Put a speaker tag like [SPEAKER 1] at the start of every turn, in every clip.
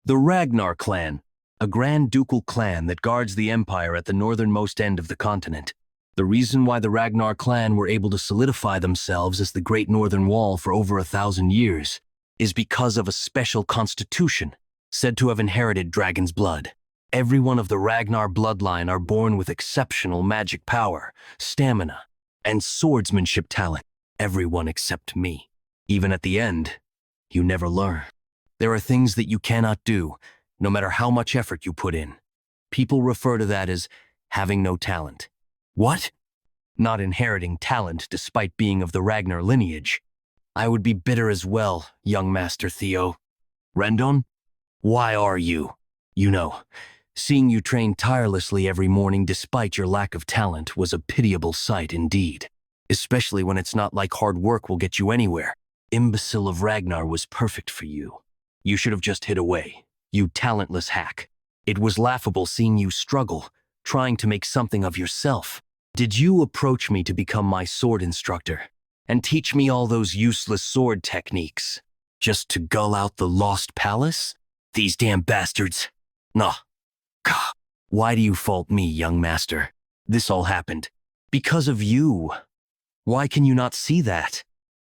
[SPEAKER 1] The Ragnar clan, a grand ducal clan that guards the empire at the northernmost end of the continent. The reason why the Ragnar clan were able to solidify themselves as the Great Northern Wall for over 1,000 years is because of a special constitution said to have inherited dragon's blood. Everyone of the Ragnar bloodline are born with exceptional magic power, stamina, and swordsmanship talent. Everyone except me. Even at the end, you never learn. There are things that you cannot do, no matter how much effort you put in. People refer to that as having no talent. What? Not inheriting talent despite being of the Ragnar lineage. I would be bitter as well, young Master Theo. Rendon? Why are you? You know, seeing you train tirelessly every morning despite your lack of talent was a pitiable sight indeed. Especially when it's not like hard work will get you anywhere. Imbecile of Ragnar was perfect for you. You should have just hid away, you talentless hack. It was laughable seeing you struggle, trying to make something of yourself. Did you approach me to become my sword instructor and teach me all those useless sword techniques just to gull out the lost palace? These damn bastards. Nah. Gah. Why do you fault me, young master? This all happened because of you. Why can you not see that?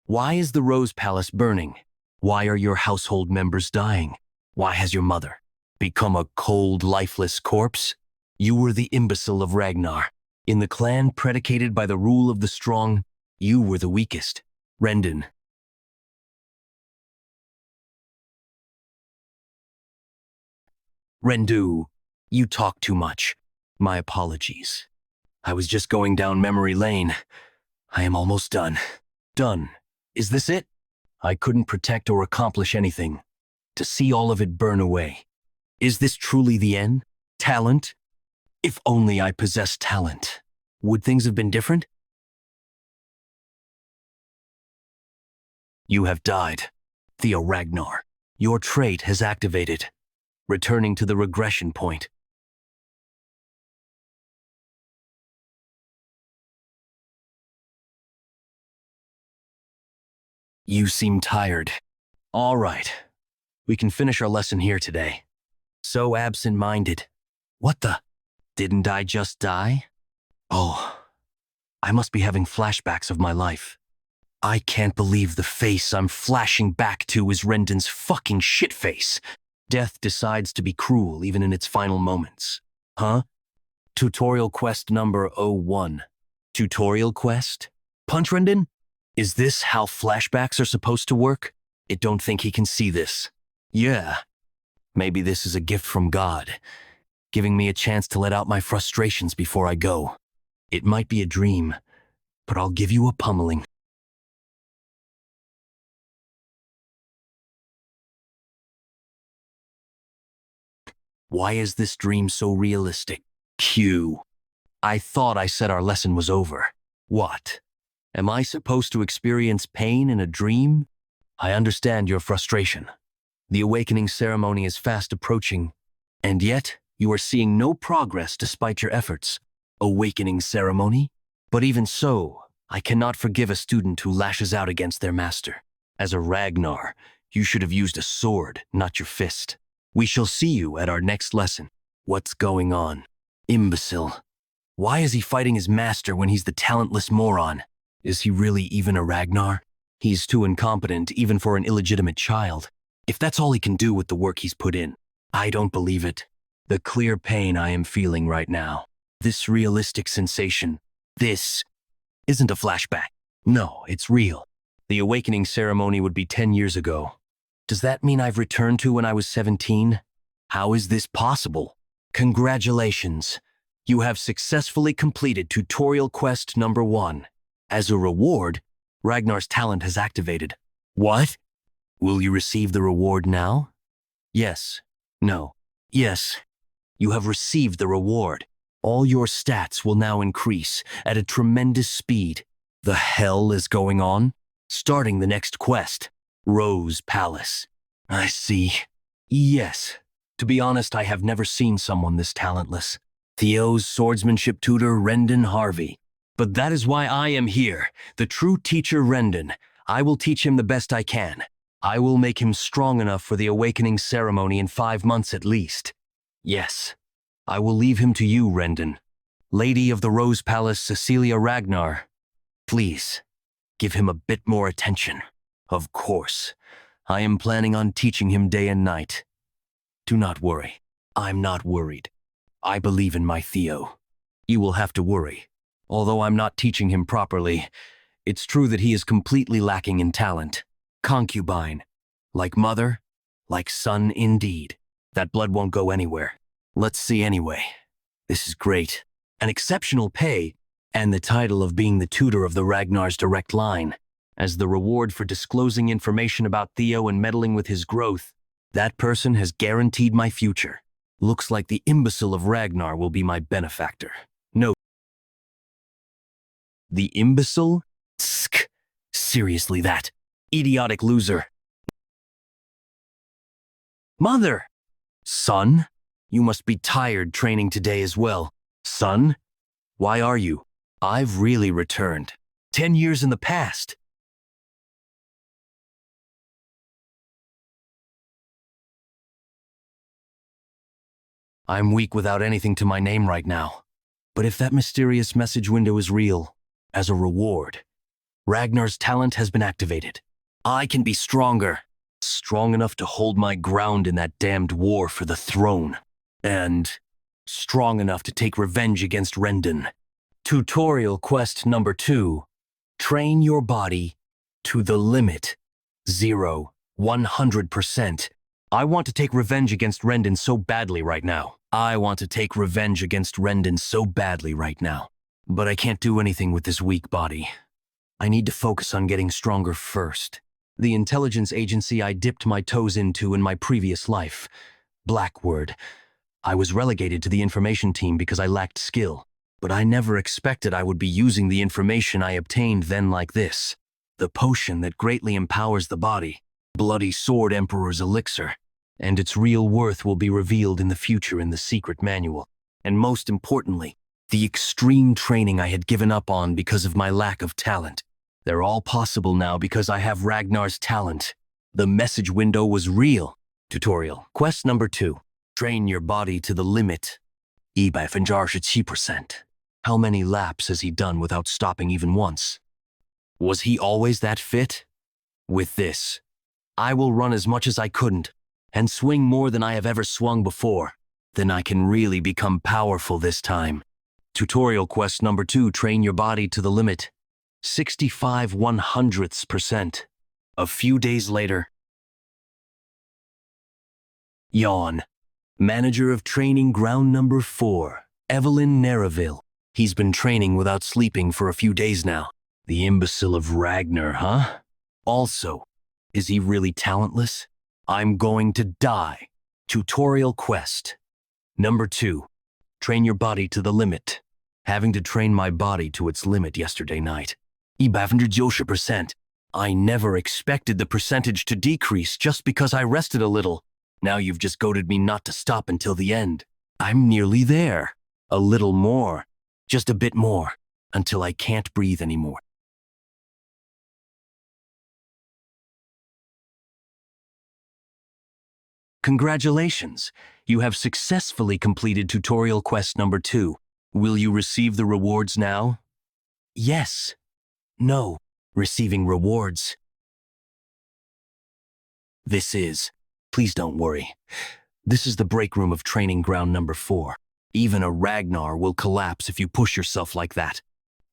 [SPEAKER 1] Why is the Rose Palace burning? Why are your household members dying? Why has your mother become a cold, lifeless corpse? You were the imbecile of Ragnar. In the clan predicated by the rule of the strong, you were the weakest. Rendon. Rendu, you talk too much. My apologies. I was just going down memory lane. I am almost done. Done. Is this it? I couldn't protect or accomplish anything. To see all of it burn away. Is this truly the end? Talent? If only I possessed talent. Would things have been different? You have died. Theo Ragnar. Your trait has activated. Returning to the regression point. You seem tired. All right. We can finish our lesson here today. So absent-minded. What the? Didn't I just die? Oh, I must be having flashbacks of my life. I can't believe the face I'm flashing back to is Rendon's fucking shit face. Death decides to be cruel even in its final moments. Huh? Tutorial quest number 01. Tutorial quest? Punch Rendon? Is this how flashbacks are supposed to work? I don't think he can see this. Yeah. Maybe this is a gift from God, giving me a chance to let out my frustrations before I go. It might be a dream, but I'll give you a pummeling. Why is this dream so realistic? Q. I thought I said our lesson was over. What? Am I supposed to experience pain in a dream? I understand your frustration. The awakening ceremony is fast approaching, and yet you are seeing no progress despite your efforts. Awakening ceremony? But even so, I cannot forgive a student who lashes out against their master. As a Ragnar, you should have used a sword, not your fist. We shall see you at our next lesson. What's going on? Imbecile. Why is he fighting his master when he's the talentless moron? Is he really even a Ragnar? He's too incompetent even for an illegitimate child. If that's all he can do with the work he's put in, I don't believe it. The clear pain I am feeling right now. This realistic sensation. This isn't a flashback. No, it's real. The awakening ceremony would be 10 years ago. Does that mean I've returned to when I was 17? How is this possible? Congratulations. You have successfully completed tutorial quest number 1. As a reward, Ragnar's talent has activated. What? Will you receive the reward now? Yes. No. Yes. You have received the reward. All your stats will now increase at a tremendous speed. The hell is going on? Starting the next quest. Rose Palace. I see. Yes. To be honest, I have never seen someone this talentless. Theo's swordsmanship tutor, Rendon Harvey. But that is why I am here, the true teacher Rendon. I will teach him the best I can. I will make him strong enough for the awakening ceremony in 5 months at least. Yes, I will leave him to you, Rendon. Lady of the Rose Palace, Cecilia Ragnar. Please, give him a bit more attention. Of course, I am planning on teaching him day and night. Do not worry. I'm not worried. I believe in my Theo. You will have to worry. Although I'm not teaching him properly, it's true that he is completely lacking in talent. Concubine. Like mother, like son indeed. That blood won't go anywhere. Let's see anyway. This is great. An exceptional pay, and the title of being the tutor of the Ragnar's direct line. As the reward for disclosing information about Theo and meddling with his growth, that person has guaranteed my future. Looks like the imbecile of Ragnar will be my benefactor. No. The imbecile? Tsk. Seriously, that idiotic loser. Mother! Son? You must be tired training today as well. Son? Why are you? I've really returned. 10 years in the past. I'm weak without anything to my name right now. But if that mysterious message window is real, as a reward, Ragnar's talent has been activated. I can be stronger. Strong enough to hold my ground in that damned war for the throne. And strong enough to take revenge against Rendon. Tutorial quest number 2. Train your body to the limit. 0, 100%. I want to take revenge against Rendon so badly right now. I want to take revenge against Rendon so badly right now. But I can't do anything with this weak body. I need to focus on getting stronger first. The intelligence agency I dipped my toes into in my previous life. Blackwood. I was relegated to the information team because I lacked skill. But I never expected I would be using the information I obtained then like this. The potion that greatly empowers the body. Bloody Sword Emperor's elixir. And its real worth will be revealed in the future in the secret manual. And most importantly, the extreme training I had given up on because of my lack of talent. They're all possible now because I have Ragnar's talent. The message window was real. Tutorial. Quest number 2. Train your body to the limit. 127%. How many laps has he done without stopping even once? Was he always that fit? With this, I will run as much as I couldn't and swing more than I have ever swung before. Then I can really become powerful this time. Tutorial quest number 2. Train your body to the limit. 65/100%. A few days later. Yawn. Manager of training ground number 4, Evelyn Nereville. He's been training without sleeping for a few days now. The imbecile of Ragnar, huh? Also, is he really talentless? I'm going to die. Tutorial quest. Number 2. Train your body to the limit. Having to train my body to its limit yesterday night. 190%. I never expected the percentage to decrease just because I rested a little. Now you've just goaded me not to stop until the end. I'm nearly there. A little more. Just a bit more. Until I can't breathe anymore. Congratulations. You have successfully completed tutorial quest number 2. Will you receive the rewards now? Yes. No. Receiving rewards. Please don't worry. This is the break room of training ground number 4. Even a Ragnar will collapse if you push yourself like that.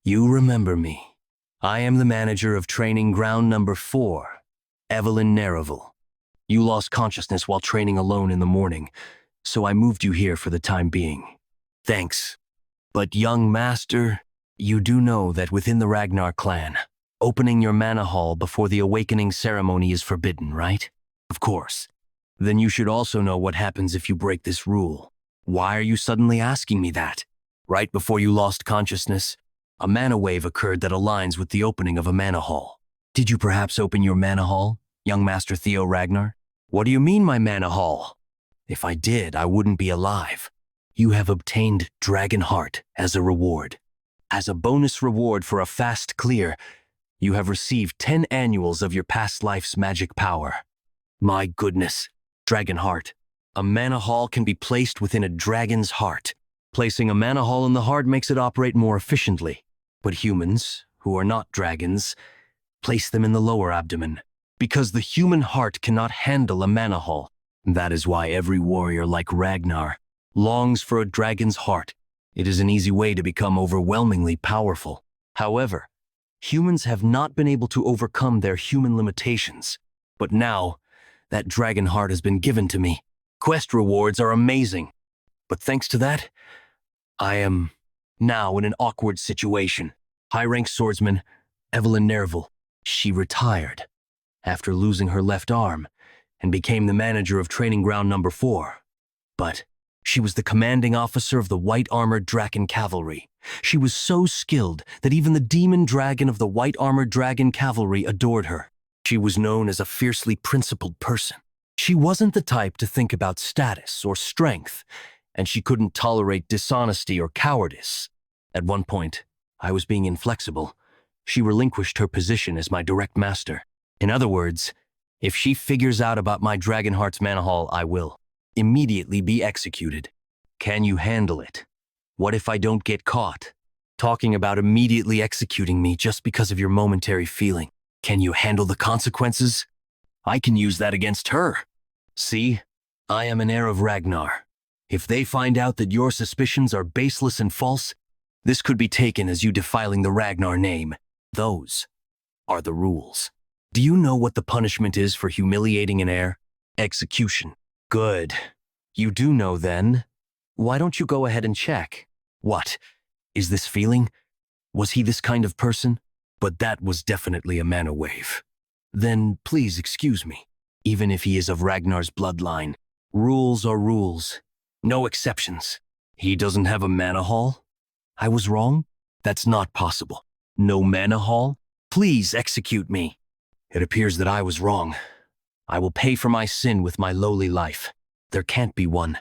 [SPEAKER 1] You remember me. I am the manager of training ground number 4, Evelyn Nereville. You lost consciousness while training alone in the morning, so I moved you here for the time being. Thanks. But young master, you do know that within the Ragnar clan, opening your mana hall before the awakening ceremony is forbidden, right? Of course. Then you should also know what happens if you break this rule. Why are you suddenly asking me that? Right before you lost consciousness, a mana wave occurred that aligns with the opening of a mana hall. Did you perhaps open your mana hall, young Master Theo Ragnar? What do you mean my mana hall? If I did, I wouldn't be alive. You have obtained Dragon Heart as a reward. As a bonus reward for a fast clear, You have received 10 annuals of your past life's magic power. My goodness. Dragon Heart. A mana hall can be placed within a dragon's heart. Placing a mana hall in the heart makes it operate more efficiently. But humans, who are not dragons, place them in the lower abdomen, because the human heart cannot handle a mana hall. That is why every warrior like Ragnar longs for a dragon's heart. It is an easy way to become overwhelmingly powerful. However, humans have not been able to overcome their human limitations. But now, that dragon heart has been given to me. Quest rewards are amazing. But thanks to that, I am now in an awkward situation. High-rank swordsman Evelyn Nerval. She retired after losing her left arm and became the manager of training ground number 4. But she was the commanding officer of the white-armored Draken Cavalry. She was so skilled that even the demon dragon of the white-armored dragon cavalry adored her. She was known as a fiercely principled person. She wasn't the type to think about status or strength, and she couldn't tolerate dishonesty or cowardice. At one point, I was being inflexible. She relinquished her position as my direct master. In other words, if she figures out about my Dragonheart's mana hall, I will immediately be executed. Can you handle it? What if I don't get caught? Talking about immediately executing me just because of your momentary feeling. Can you handle the consequences? I can use that against her. See, I am an heir of Ragnar. If they find out that your suspicions are baseless and false, this could be taken as you defiling the Ragnar name. Those are the rules. Do you know what the punishment is for humiliating an heir? Execution. Good. You do know then. Why don't you go ahead and check? What? Is this feeling? Was he this kind of person? But that was definitely a mana wave. Then please excuse me. Even if he is of Ragnar's bloodline, rules are rules. No exceptions. He doesn't have a mana hall? I was wrong? That's not possible. No mana hall? Please execute me. It appears that I was wrong. I will pay for my sin with my lowly life. There can't be one.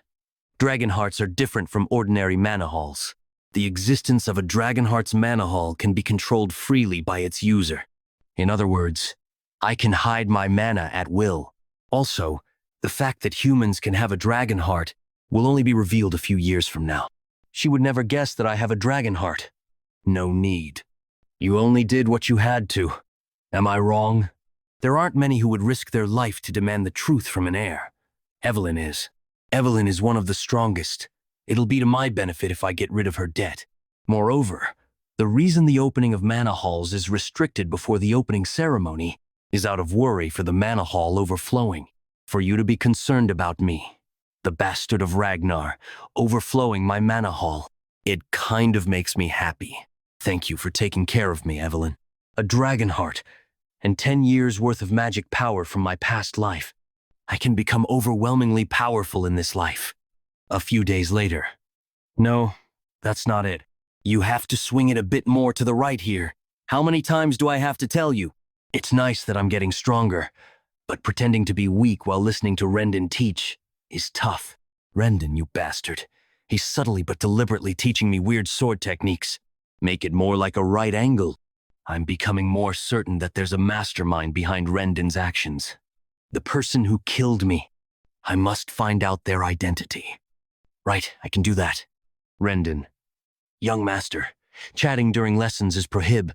[SPEAKER 1] Dragon hearts are different from ordinary mana halls. The existence of a Dragon Heart's mana hall can be controlled freely by its user. In other words, I can hide my mana at will. Also, the fact that humans can have a Dragon Heart will only be revealed a few years from now. She would never guess that I have a Dragon Heart. No need. You only did what you had to. Am I wrong? There aren't many who would risk their life to demand the truth from an heir. Evelyn is. Evelyn is one of the strongest. It'll be to my benefit if I get rid of her debt. Moreover, the reason the opening of mana halls is restricted before the opening ceremony is out of worry for the mana hall overflowing. For you to be concerned about me, the bastard of Ragnar, overflowing my mana hall. It kind of makes me happy. Thank you for taking care of me, Evelyn. A dragon heart, and 10 years worth of magic power from my past life. I can become overwhelmingly powerful in this life. A few days later. No, that's not it. You have to swing it a bit more to the right here. How many times do I have to tell you? It's nice that I'm getting stronger, but pretending to be weak while listening to Rendon teach is tough. Rendon, you bastard. He's subtly but deliberately teaching me weird sword techniques. Make it more like a right angle. I'm becoming more certain that there's a mastermind behind Rendon's actions. The person who killed me. I must find out their identity. Right, I can do that. Rendon. Young master, chatting during lessons is prohib.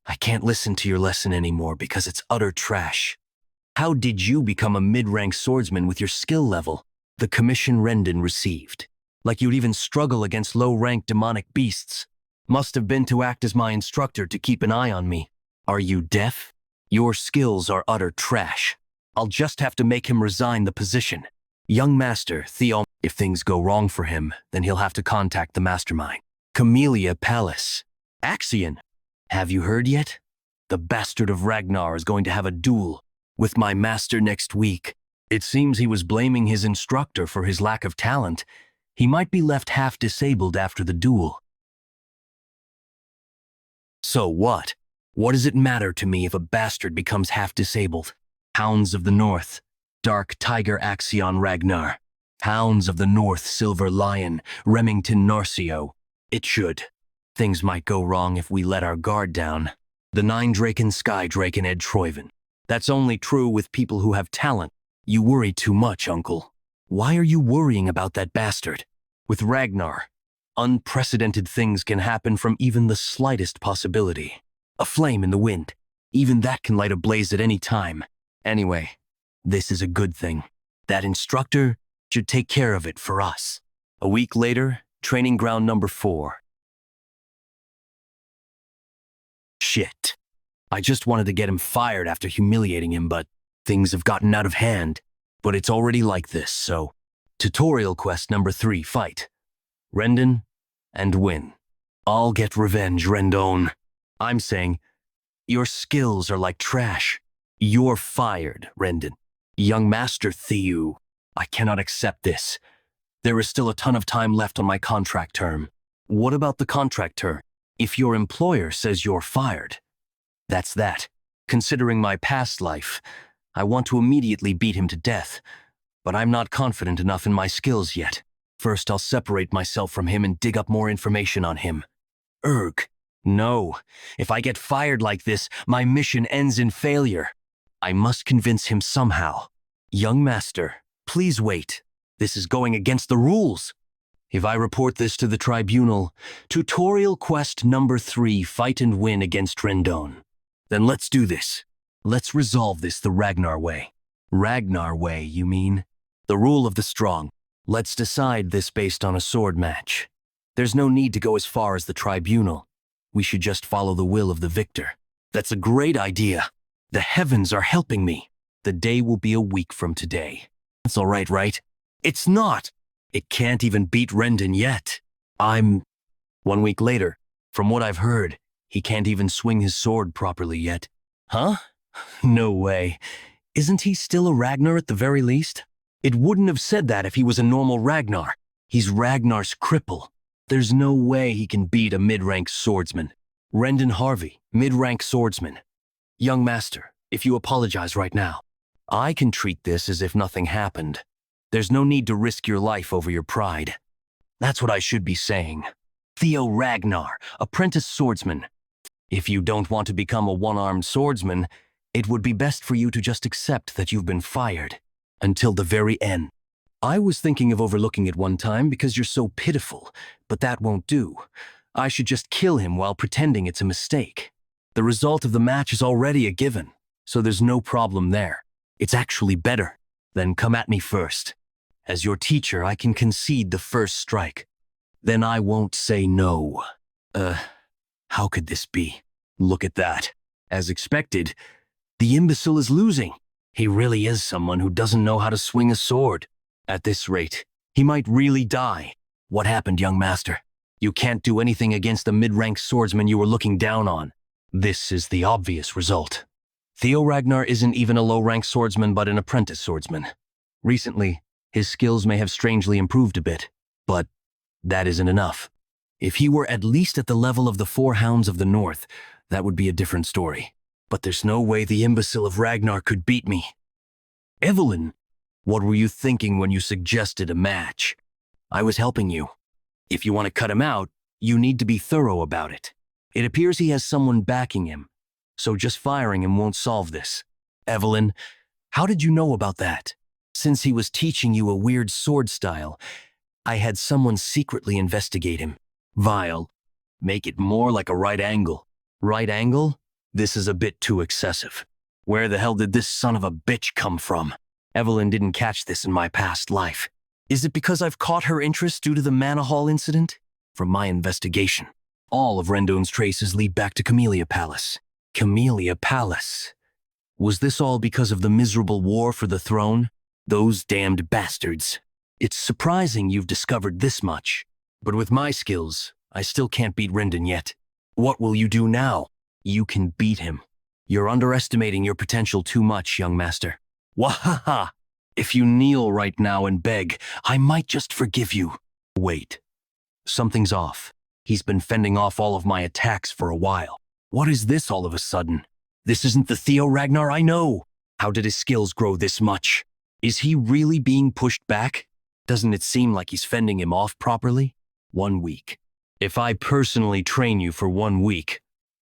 [SPEAKER 1] I can't listen to your lesson anymore because it's utter trash. How did you become a mid-rank swordsman with your skill level? The commission Rendon received. Like you'd even struggle against low-rank demonic beasts. Must have been to act as my instructor to keep an eye on me. Are you deaf? Your skills are utter trash. I'll just have to make him resign the position. Young master, Theo. If things go wrong for him, then he'll have to contact the mastermind. Camellia Palace. Axion. Have you heard yet? The bastard of Ragnar is going to have a duel with my master next week. It seems he was blaming his instructor for his lack of talent. He might be left half disabled after the duel. So what? What does it matter to me if a bastard becomes half disabled? Hounds of the North, Dark Tiger Axion Ragnar. Hounds of the North, Silver Lion, Remington Narcio. It should. Things might go wrong if we let our guard down. The Nine Draken Sky Draken Ed Troyven. That's only true with people who have talent. You worry too much, uncle. Why are you worrying about that bastard? With Ragnar, unprecedented things can happen from even the slightest possibility. A flame in the wind. Even that can light a blaze at any time. Anyway, this is a good thing. That instructor should take care of it for us. A week later, training ground number 4. Shit. I just wanted to get him fired after humiliating him, but things have gotten out of hand. But it's already like this, so... Tutorial quest number 3, fight. Rendon and win. I'll get revenge, Rendon. I'm saying, your skills are like trash. You're fired, Rendon. Young Master Thieu, I cannot accept this. There is still a ton of time left on my contract term. What about the contract term? If your employer says you're fired, that's that. Considering my past life, I want to immediately beat him to death, but I'm not confident enough in my skills yet. First, I'll separate myself from him and dig up more information on him. Erg. No. If I get fired like this, my mission ends in failure. I must convince him somehow. Young Master, please wait. This is going against the rules. If I report this to the tribunal, tutorial quest number 3, fight and win against Rendon. Then let's do this. Let's resolve this the Ragnar way. Ragnar way, you mean? The rule of the strong. Let's decide this based on a sword match. There's no need to go as far as the tribunal. We should just follow the will of the victor. That's a great idea. The heavens are helping me. The day will be a week from today. That's all right, right? It's not. It can't even beat Rendon yet. 1 week later. From what I've heard, he can't even swing his sword properly yet. Huh? No way. Isn't he still a Ragnar at the very least? It wouldn't have said that if he was a normal Ragnar. He's Ragnar's cripple. There's no way he can beat a mid-rank swordsman. Rendon Harvey, mid-rank swordsman. Young Master, if you apologize right now, I can treat this as if nothing happened. There's no need to risk your life over your pride. That's what I should be saying. Theo Ragnar, apprentice swordsman. If you don't want to become a one-armed swordsman, it would be best for you to just accept that you've been fired. Until the very end. I was thinking of overlooking it one time because you're so pitiful, but that won't do. I should just kill him while pretending it's a mistake. The result of the match is already a given, so there's no problem there. It's actually better. Then come at me first. As your teacher, I can concede the first strike. Then I won't say no. How could this be? Look at that. As expected, the imbecile is losing. He really is someone who doesn't know how to swing a sword. At this rate, he might really die. What happened, young master? You can't do anything against the mid-rank swordsman you were looking down on. This is the obvious result. Theo Ragnar isn't even a low-rank swordsman but an apprentice swordsman. Recently, his skills may have strangely improved a bit, but that isn't enough. If he were at least at the level of the 4 Hounds of the North, that would be a different story. But there's no way the imbecile of Ragnar could beat me. Evelyn, what were you thinking when you suggested a match? I was helping you. If you want to cut him out, you need to be thorough about it. It appears he has someone backing him, so just firing him won't solve this. Evelyn, how did you know about that? Since he was teaching you a weird sword style, I had someone secretly investigate him. Vile. Make it more like a right angle. Right angle? This is a bit too excessive. Where the hell did this son of a bitch come from? Evelyn didn't catch this in my past life. Is it because I've caught her interest due to the Manhwa incident? From my investigation, all of Rendon's traces lead back to Camellia Palace. Camellia Palace. Was this all because of the miserable war for the throne? Those damned bastards. It's surprising you've discovered this much. But with my skills, I still can't beat Rendon yet. What will you do now? You can beat him. You're underestimating your potential too much, young master. Wahaha! If you kneel right now and beg, I might just forgive you. Wait. Something's off. He's been fending off all of my attacks for a while. What is this all of a sudden? This isn't the Theo Ragnar I know. How did his skills grow this much? Is he really being pushed back? Doesn't it seem like he's fending him off properly? 1 week. If I personally train you for 1 week,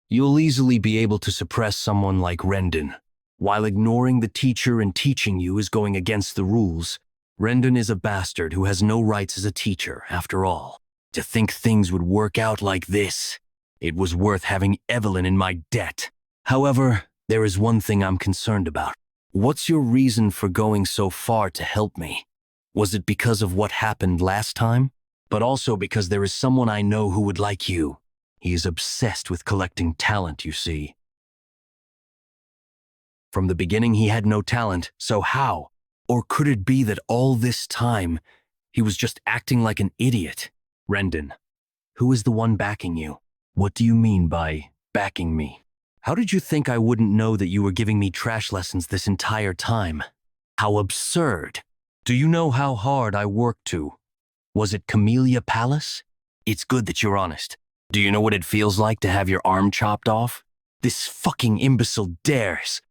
[SPEAKER 1] You'll easily be able to suppress someone like Rendon. While ignoring the teacher and teaching you is going against the rules, Rendon is a bastard who has no rights as a teacher, after all. To think things would work out like this. It was worth having Evelyn in my debt. However, there is one thing I'm concerned about. What's your reason for going so far to help me? Was it because of what happened last time? But also because there is someone I know who would like you. He is obsessed with collecting talent, you see. From the beginning he had no talent, so how? Or could it be that all this time, he was just acting like an idiot? Rendon, who is the one backing you? What do you mean by backing me? How did you think I wouldn't know that you were giving me trash lessons this entire time? How absurd. Do you know how hard I worked to? Was it Camellia Palace? It's good that you're honest. Do you know what it feels like to have your arm chopped off? This fucking imbecile dares.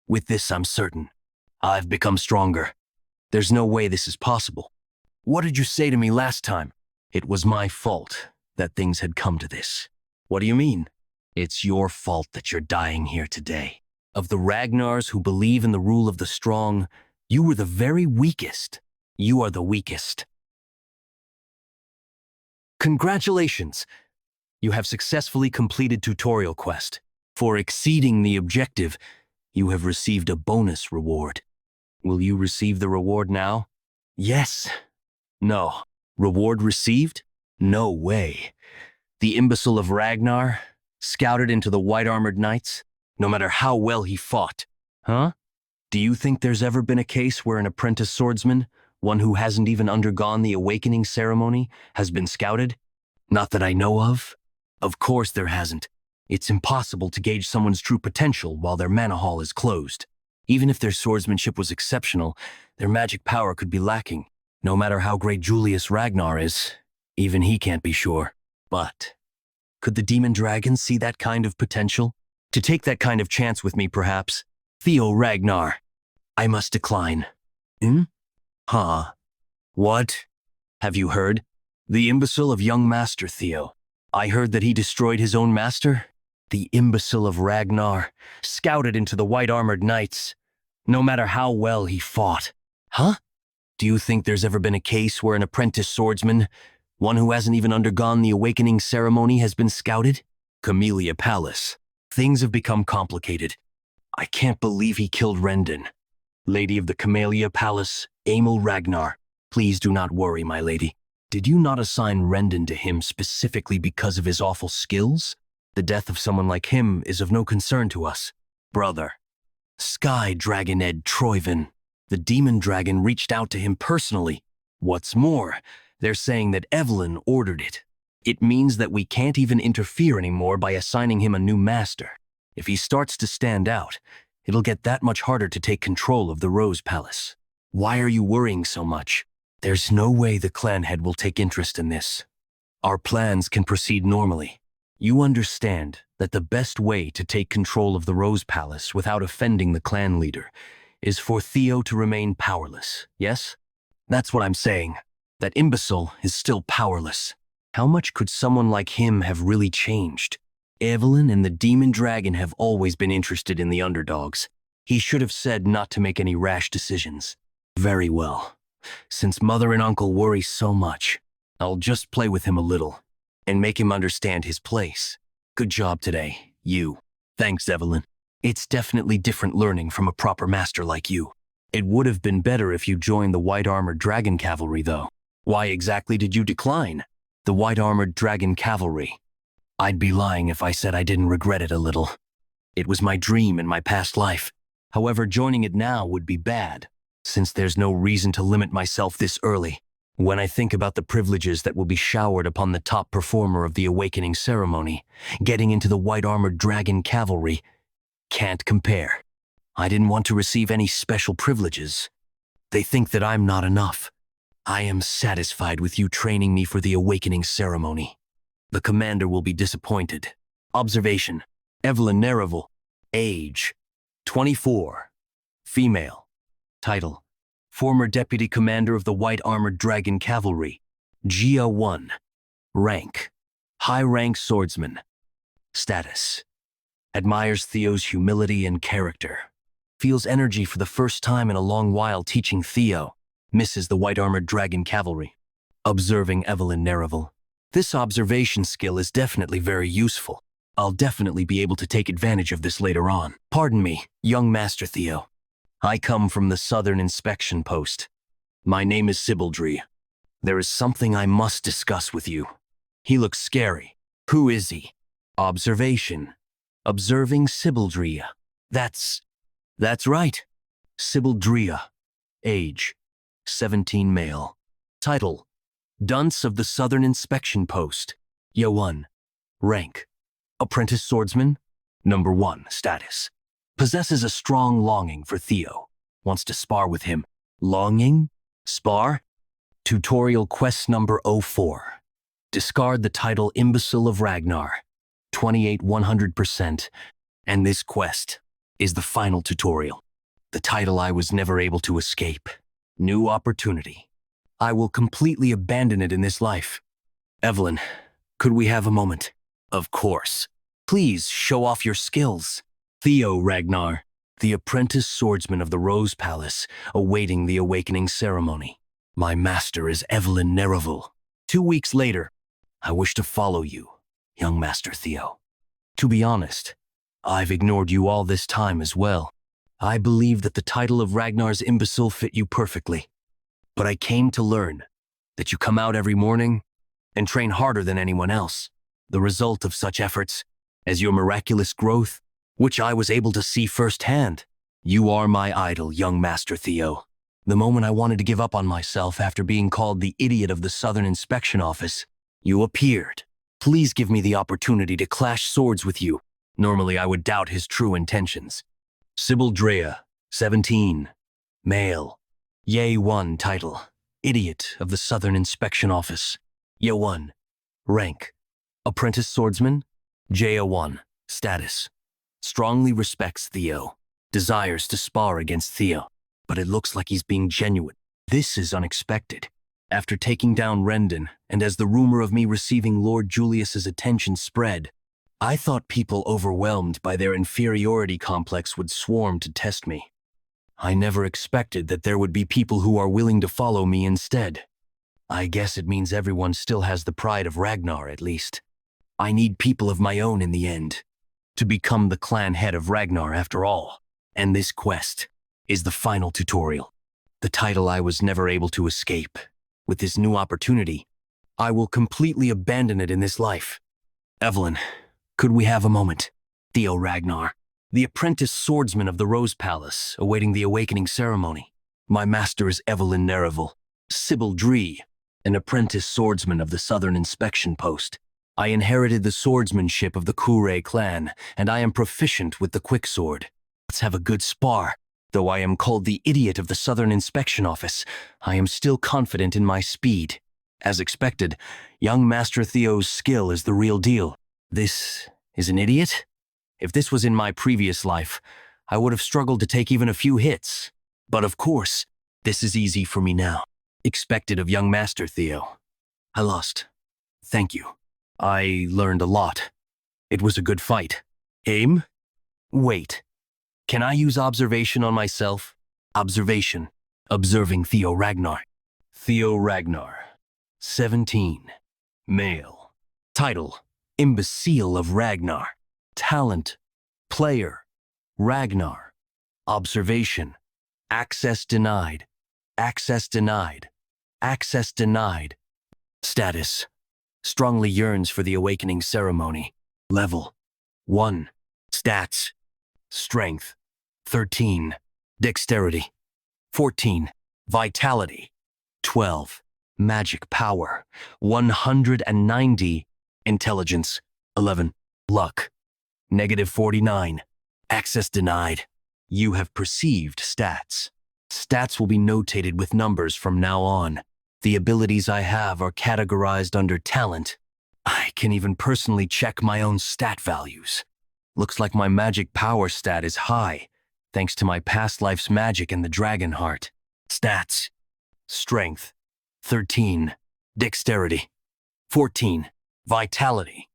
[SPEAKER 1] With this, I'm certain. I've become stronger. There's no way this is possible. What did you say to me last time? It was my fault that things had come to this. What do you mean? It's your fault that you're dying here today. Of the Ragnars who believe in the rule of the strong, you were the very weakest. You are the weakest. Congratulations! You have successfully completed tutorial quest. For exceeding the objective, you have received a bonus reward. Will you receive the reward now? Yes. No. Reward received? No way. The imbecile of Ragnar, scouted into the white-armored knights, no matter how well he fought. Huh? Do you think there's ever been a case where an apprentice swordsman, one who hasn't even undergone the awakening ceremony, has been scouted? Not that I know of. Of course there hasn't. It's impossible to gauge someone's true potential while their mana hall is closed. Even if their swordsmanship was exceptional, their magic power could be lacking. No matter how great Julius Ragnar is, even he can't be sure. But could the demon dragon see that kind of potential? To take that kind of chance with me, perhaps? Theo Ragnar. I must decline. Huh? What? Have you heard? The imbecile of young Master Theo. I heard that he destroyed his own master? The imbecile of Ragnar, scouted into the white-armored knights, no matter how well he fought. Huh? Do you think there's ever been a case where an apprentice swordsman, one who hasn't even undergone the awakening ceremony, has been scouted? Camellia Palace. Things have become complicated. I can't believe he killed Rendon. Lady of the Camellia Palace, Emil Ragnar. Please do not worry, my lady. Did you not assign Rendon to him specifically because of his awful skills? The death of someone like him is of no concern to us. Brother. Sky Dragoned Troyvin. The demon dragon reached out to him personally. What's more, they're saying that Evelyn ordered it. It means that we can't even interfere anymore by assigning him a new master. If he starts to stand out, it'll get that much harder to take control of the Rose Palace. Why are you worrying so much? There's no way the clan head will take interest in this. Our plans can proceed normally. You understand that the best way to take control of the Rose Palace without offending the clan leader is for Theo to remain powerless, yes? That's what I'm saying. That imbecile is still powerless. How much could someone like him have really changed? Evelyn and the demon dragon have always been interested in the underdogs. He should have said not to make any rash decisions. Very well. Since mother and uncle worry so much, I'll just play with him a little and make him understand his place. Good job today, you. Thanks, Evelyn. It's definitely different learning from a proper master like you. It would have been better if you joined the white-armored dragon cavalry, though. Why exactly did you decline? The white-armored dragon cavalry. I'd be lying if I said I didn't regret it a little. It was my dream in my past life. However, joining it now would be bad, since there's no reason to limit myself this early. When I think about the privileges that will be showered upon the top performer of the awakening ceremony, getting into the white-armored dragon cavalry can't compare. I didn't want to receive any special privileges. They think that I'm not enough. I am satisfied with you training me for the awakening ceremony. The commander will be disappointed. Observation: Evelyn Nereval. Age: 24. Female. Title: Former Deputy Commander of the White-Armored Dragon Cavalry. Gia 1. Rank: High-rank swordsman. Status. Admires Theo's humility and character. Feels energy for the first time in a long while teaching Theo. Misses the white-armored dragon cavalry. Observing Evelyn Nereville. This observation skill is definitely very useful. I'll definitely be able to take advantage of this later on. Pardon me, young Master Theo. I come from the Southern Inspection Post. My name is Sibaldry. There is something I must discuss with you. He looks scary. Who is he? Observation. Observing Sibaldria. That's right. Sibaldria. Age. 17 male. Title. Dunce of the Southern Inspection Post. Yew1. Rank. Apprentice Swordsman. Number 1. Status. Possesses a strong longing for Theo. Wants to spar with him. Longing? Spar? Tutorial quest number 04. Discard the title Imbecile of Ragnar. 28 100%. And this quest is the final tutorial. The title I was never able to escape. New opportunity. I will completely abandon it in this life. Evelyn, could we have a moment? Of course. Please show off your skills. Theo Ragnar, the apprentice swordsman of the Rose Palace, awaiting the awakening ceremony. My master is Evelyn Nereville. 2 weeks later, I wish to follow you, young Master Theo. To be honest, I've ignored you all this time as well. I believe that the title of Ragnar's imbecile fit you perfectly. But I came to learn that you come out every morning and train harder than anyone else. The result of such efforts, as your miraculous growth, which I was able to see firsthand. You are my idol, young Master Theo. The moment I wanted to give up on myself after being called the idiot of the Southern Inspection Office, you appeared. Please give me the opportunity to clash swords with you. Normally I would doubt his true intentions. Sibaldrea, 17. Male. Yew1 title. Idiot of the Southern Inspection Office. Yew1. Rank. Apprentice Swordsman. Yew1. Status. Strongly respects Theo. Desires to spar against Theo. But it looks like he's being genuine. This is unexpected. After taking down Rendon, and as the rumor of me receiving Lord Julius's attention spread, I thought people overwhelmed by their inferiority complex would swarm to test me. I never expected that there would be people who are willing to follow me instead. I guess it means everyone still has the pride of Ragnar, at least. I need people of my own in the end, to become the clan head of Ragnar after all. And this quest is the final tutorial. The title I was never able to escape. With this new opportunity, I will completely abandon it in this life. Evelyn, could we have a moment? Theo Ragnar, the apprentice swordsman of the Rose Palace, awaiting the awakening ceremony. My master is Evelyn Nereville. Sibaldry, an apprentice swordsman of the Southern Inspection Post. I inherited the swordsmanship of the Kure clan, and I am proficient with the quicksword. Let's have a good spar. Though I am called the idiot of the Southern Inspection Office, I am still confident in my speed. As expected, young Master Theo's skill is the real deal. This is an idiot? If this was in my previous life, I would have struggled to take even a few hits. But of course, this is easy for me now. Expected of young Master Theo. I lost. Thank you. I learned a lot. It was a good fight. Aim? Wait. Can I use observation on myself? Observation. Observing Theo Ragnar. Theo Ragnar. 17. Male. Title. Imbecile of Ragnar. Talent. Player. Ragnar. Observation. Access denied. Access denied. Access denied. Status. Strongly yearns for the awakening ceremony. Level. 1. Stats. Strength. 13. Dexterity. 14. Vitality. 12. Magic power. 190. Intelligence. 11. Luck. -49. Access denied. You have perceived stats. Stats will be notated with numbers from now on. The abilities I have are categorized under talent. I can even personally check my own stat values. Looks like my magic power stat is high, thanks to my past life's magic and the dragon heart. Stats. Strength. 13. Dexterity. 14. Vitality,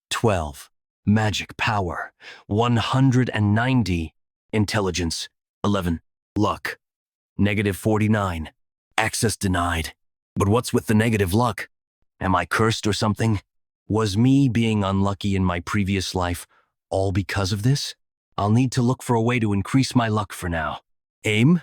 [SPEAKER 1] 12. Magic power, 190. Intelligence, 11. Luck, -49. Access denied. But what's with the negative luck? Am I cursed or something? Was me being unlucky in my previous life all because of this? I'll need to look for a way to increase my luck for now. Aim?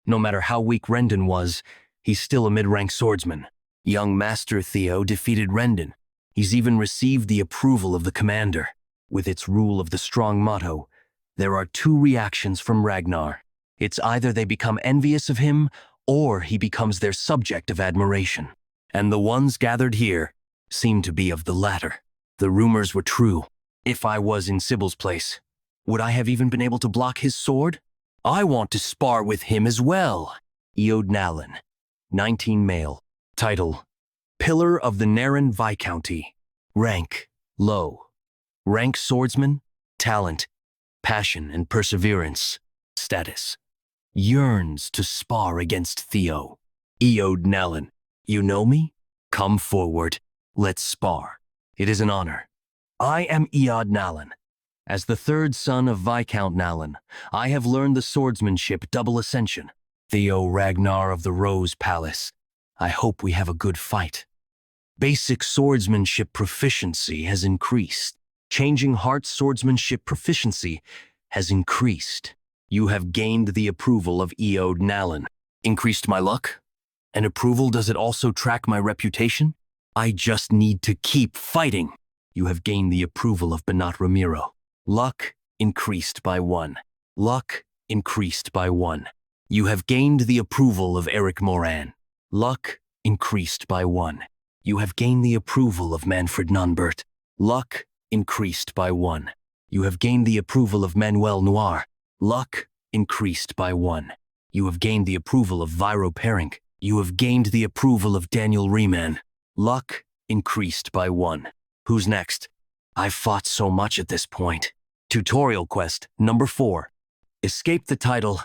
[SPEAKER 1] No matter how weak Rendon was, he's still a mid-rank swordsman. Young Master Theo defeated Rendon. He's even received the approval of the commander. With its rule of the strong motto, there are two reactions from Ragnar. It's either they become envious of him, or he becomes their subject of admiration. And the ones gathered here seem to be of the latter. The rumors were true. If I was in Sybil's place, would I have even been able to block his sword? I want to spar with him as well. Eod Nalin, 19 male. Title, Pillar of the Naren Viscounty. Rank, low. Rank swordsman, talent, passion and perseverance. Status, yearns to spar against Theo. Eod Nalin, you know me? Come forward, let's spar. It is an honor. I am Eod Nalin. As the third son of Viscount Nalin, I have learned the swordsmanship double ascension. Theo Ragnar of the Rose Palace, I hope we have a good fight. Basic swordsmanship proficiency has increased. Changing Heart's swordsmanship proficiency has increased. You have gained the approval of Eod Nalin. Increased my luck? And approval, does it also track my reputation? I just need to keep fighting. You have gained the approval of Benat Ramiro. Luck increased by 1. Luck increased by 1. You have gained the approval of Eric Moran. Luck increased by 1. You have gained the approval of Manfred Nonbert. Luck increased by 1. You have gained the approval of Manuel Noir. Luck increased by 1. You have gained the approval of Viro Perink. You have gained the approval of Daniel Riemann. Luck increased by 1. Who's next? I've fought so much at this point. Tutorial quest number 4. Escape the title,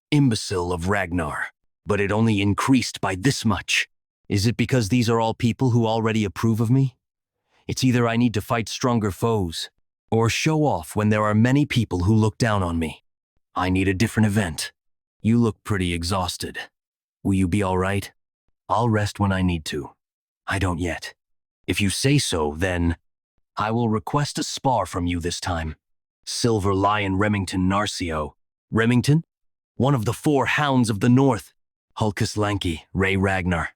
[SPEAKER 1] Imbecile of Ragnar. But it only increased by this much. Is it because these are all people who already approve of me? It's either I need to fight stronger foes, or show off when there are many people who look down on me. I need a different event. You look pretty exhausted. Will you be all right? I'll rest when I need to. I don't yet. If you say so, then I will request a spar from you this time. Silver Lion Remington Narcio. Remington? One of the 4 hounds of the north. Hulkus Lanky, Ray Ragnar.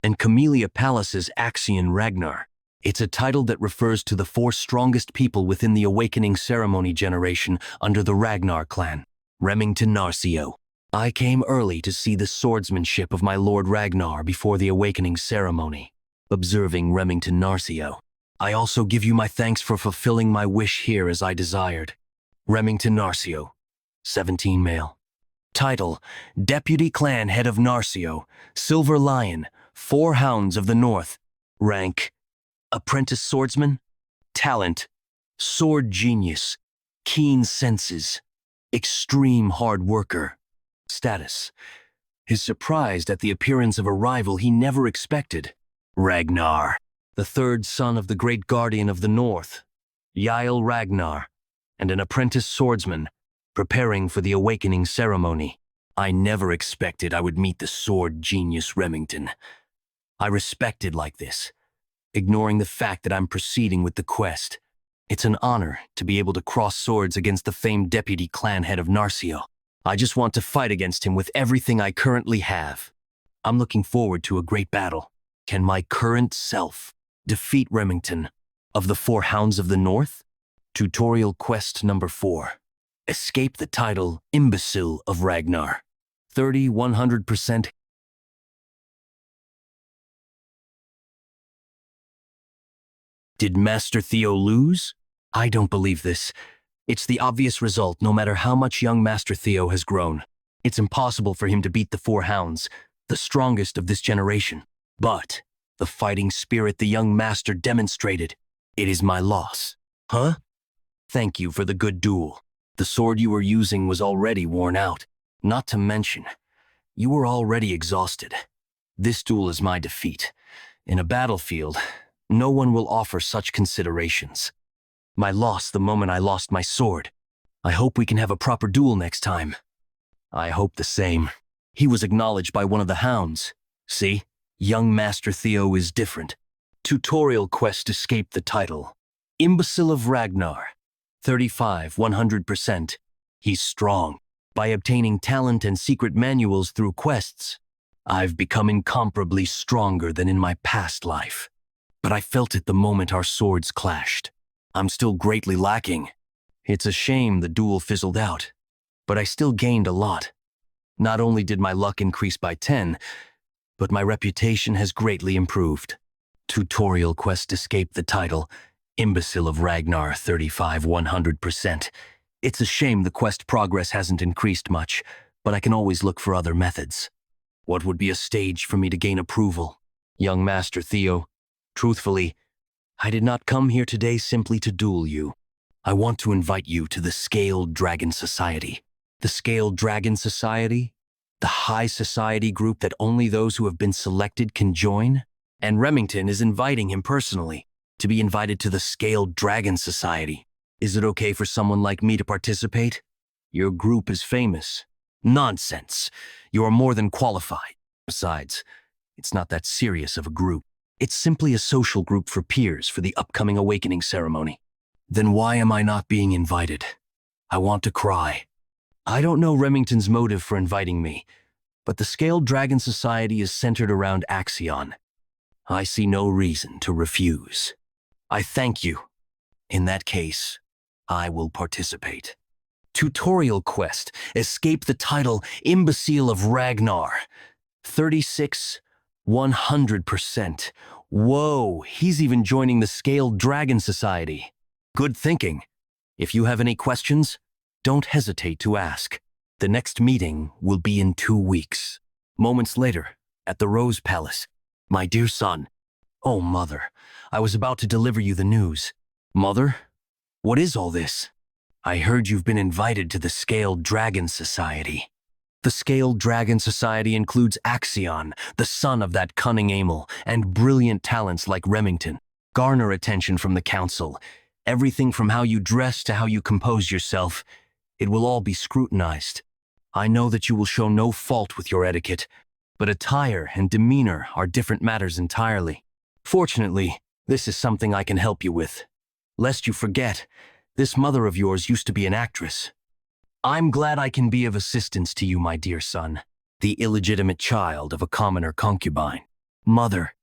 [SPEAKER 1] And Camellia Palace's Axion Ragnar. It's a title that refers to the 4 strongest people within the Awakening Ceremony generation under the Ragnar clan. Remington Narcio. I came early to see the swordsmanship of my Lord Ragnar before the Awakening Ceremony. Observing Remington Narcio. I also give you my thanks for fulfilling my wish here as I desired. Remington Narcio, 17 male. Title, Deputy Clan Head of Narcio, Silver Lion, 4 Hounds of the North. Rank, Apprentice Swordsman. Talent, Sword Genius, Keen Senses, Extreme Hard Worker. Status, is surprised at the appearance of a rival he never expected. Ragnar, the 3rd son of the Great Guardian of the North, Yael Ragnar, and an apprentice swordsman, preparing for the Awakening Ceremony. I never expected I would meet the sword genius Remington. I respected like this, ignoring the fact that I'm proceeding with the quest. It's an honor to be able to cross swords against the famed deputy clan head of Narcio. I just want to fight against him with everything I currently have. I'm looking forward to a great battle. Can my current self defeat Remington of the 4 Hounds of the North? Tutorial quest number 4. Escape the title, Imbecile of Ragnar. 100%. Did Master Theo lose? I don't believe this. It's the obvious result no matter how much young Master Theo has grown. It's impossible for him to beat the 4 Hounds, the strongest of this generation. But the fighting spirit the young master demonstrated, it is my loss. Huh? Thank you for the good duel. The sword you were using was already worn out. Not to mention, you were already exhausted. This duel is my defeat. In a battlefield, No one will offer such considerations. My loss the moment I lost my sword. I hope we can have a proper duel next time. I hope the same. He was acknowledged by one of the hounds. See, young Master Theo is different. Tutorial quest escape the title. Imbecile of Ragnar. 35, 100%. He's strong. By obtaining talent and secret manuals through quests, I've become incomparably stronger than in my past life. But I felt it the moment our swords clashed. I'm still greatly lacking. It's a shame the duel fizzled out, but I still gained a lot. Not only did my luck increase by 10, but my reputation has greatly improved. Tutorial quest escape the title, Imbecile of Ragnar 35 100%. It's a shame the quest progress hasn't increased much, but I can always look for other methods. What would be a stage for me to gain approval? Young Master Theo, truthfully, I did not come here today simply to duel you. I want to invite you to the Scaled Dragon Society. The Scaled Dragon Society? The high society group that only those who have been selected can join? And Remington is inviting him personally to be invited to the Scaled Dragon Society. Is it okay for someone like me to participate? Your group is famous. Nonsense. You are more than qualified. Besides, it's not that serious of a group. It's simply a social group for peers for the upcoming awakening ceremony. Then why am I not being invited? I want to cry. I don't know Remington's motive for inviting me, but the Scaled Dragon Society is centered around Axion. I see no reason to refuse. I thank you. In that case, I will participate. Tutorial quest, escape the title Imbecile of Ragnar. 36, 100%. Whoa, he's even joining the Scaled Dragon Society. Good thinking. If you have any questions, don't hesitate to ask. The next meeting will be in 2 weeks. Moments later, at the Rose Palace. My dear son. Oh, Mother, I was about to deliver you the news. Mother, what is all this? I heard you've been invited to the Scaled Dragon Society. The Scaled Dragon Society includes Axion, the son of that cunning Amel, and brilliant talents like Remington. Garner attention from the council. Everything from how you dress to how you compose yourself. It will all be scrutinized. I know that you will show no fault with your etiquette, but attire and demeanor are different matters entirely. Fortunately, this is something I can help you with. Lest you forget, this mother of yours used to be an actress. I'm glad I can be of assistance to you, my dear son, the illegitimate child of a commoner concubine. Mother,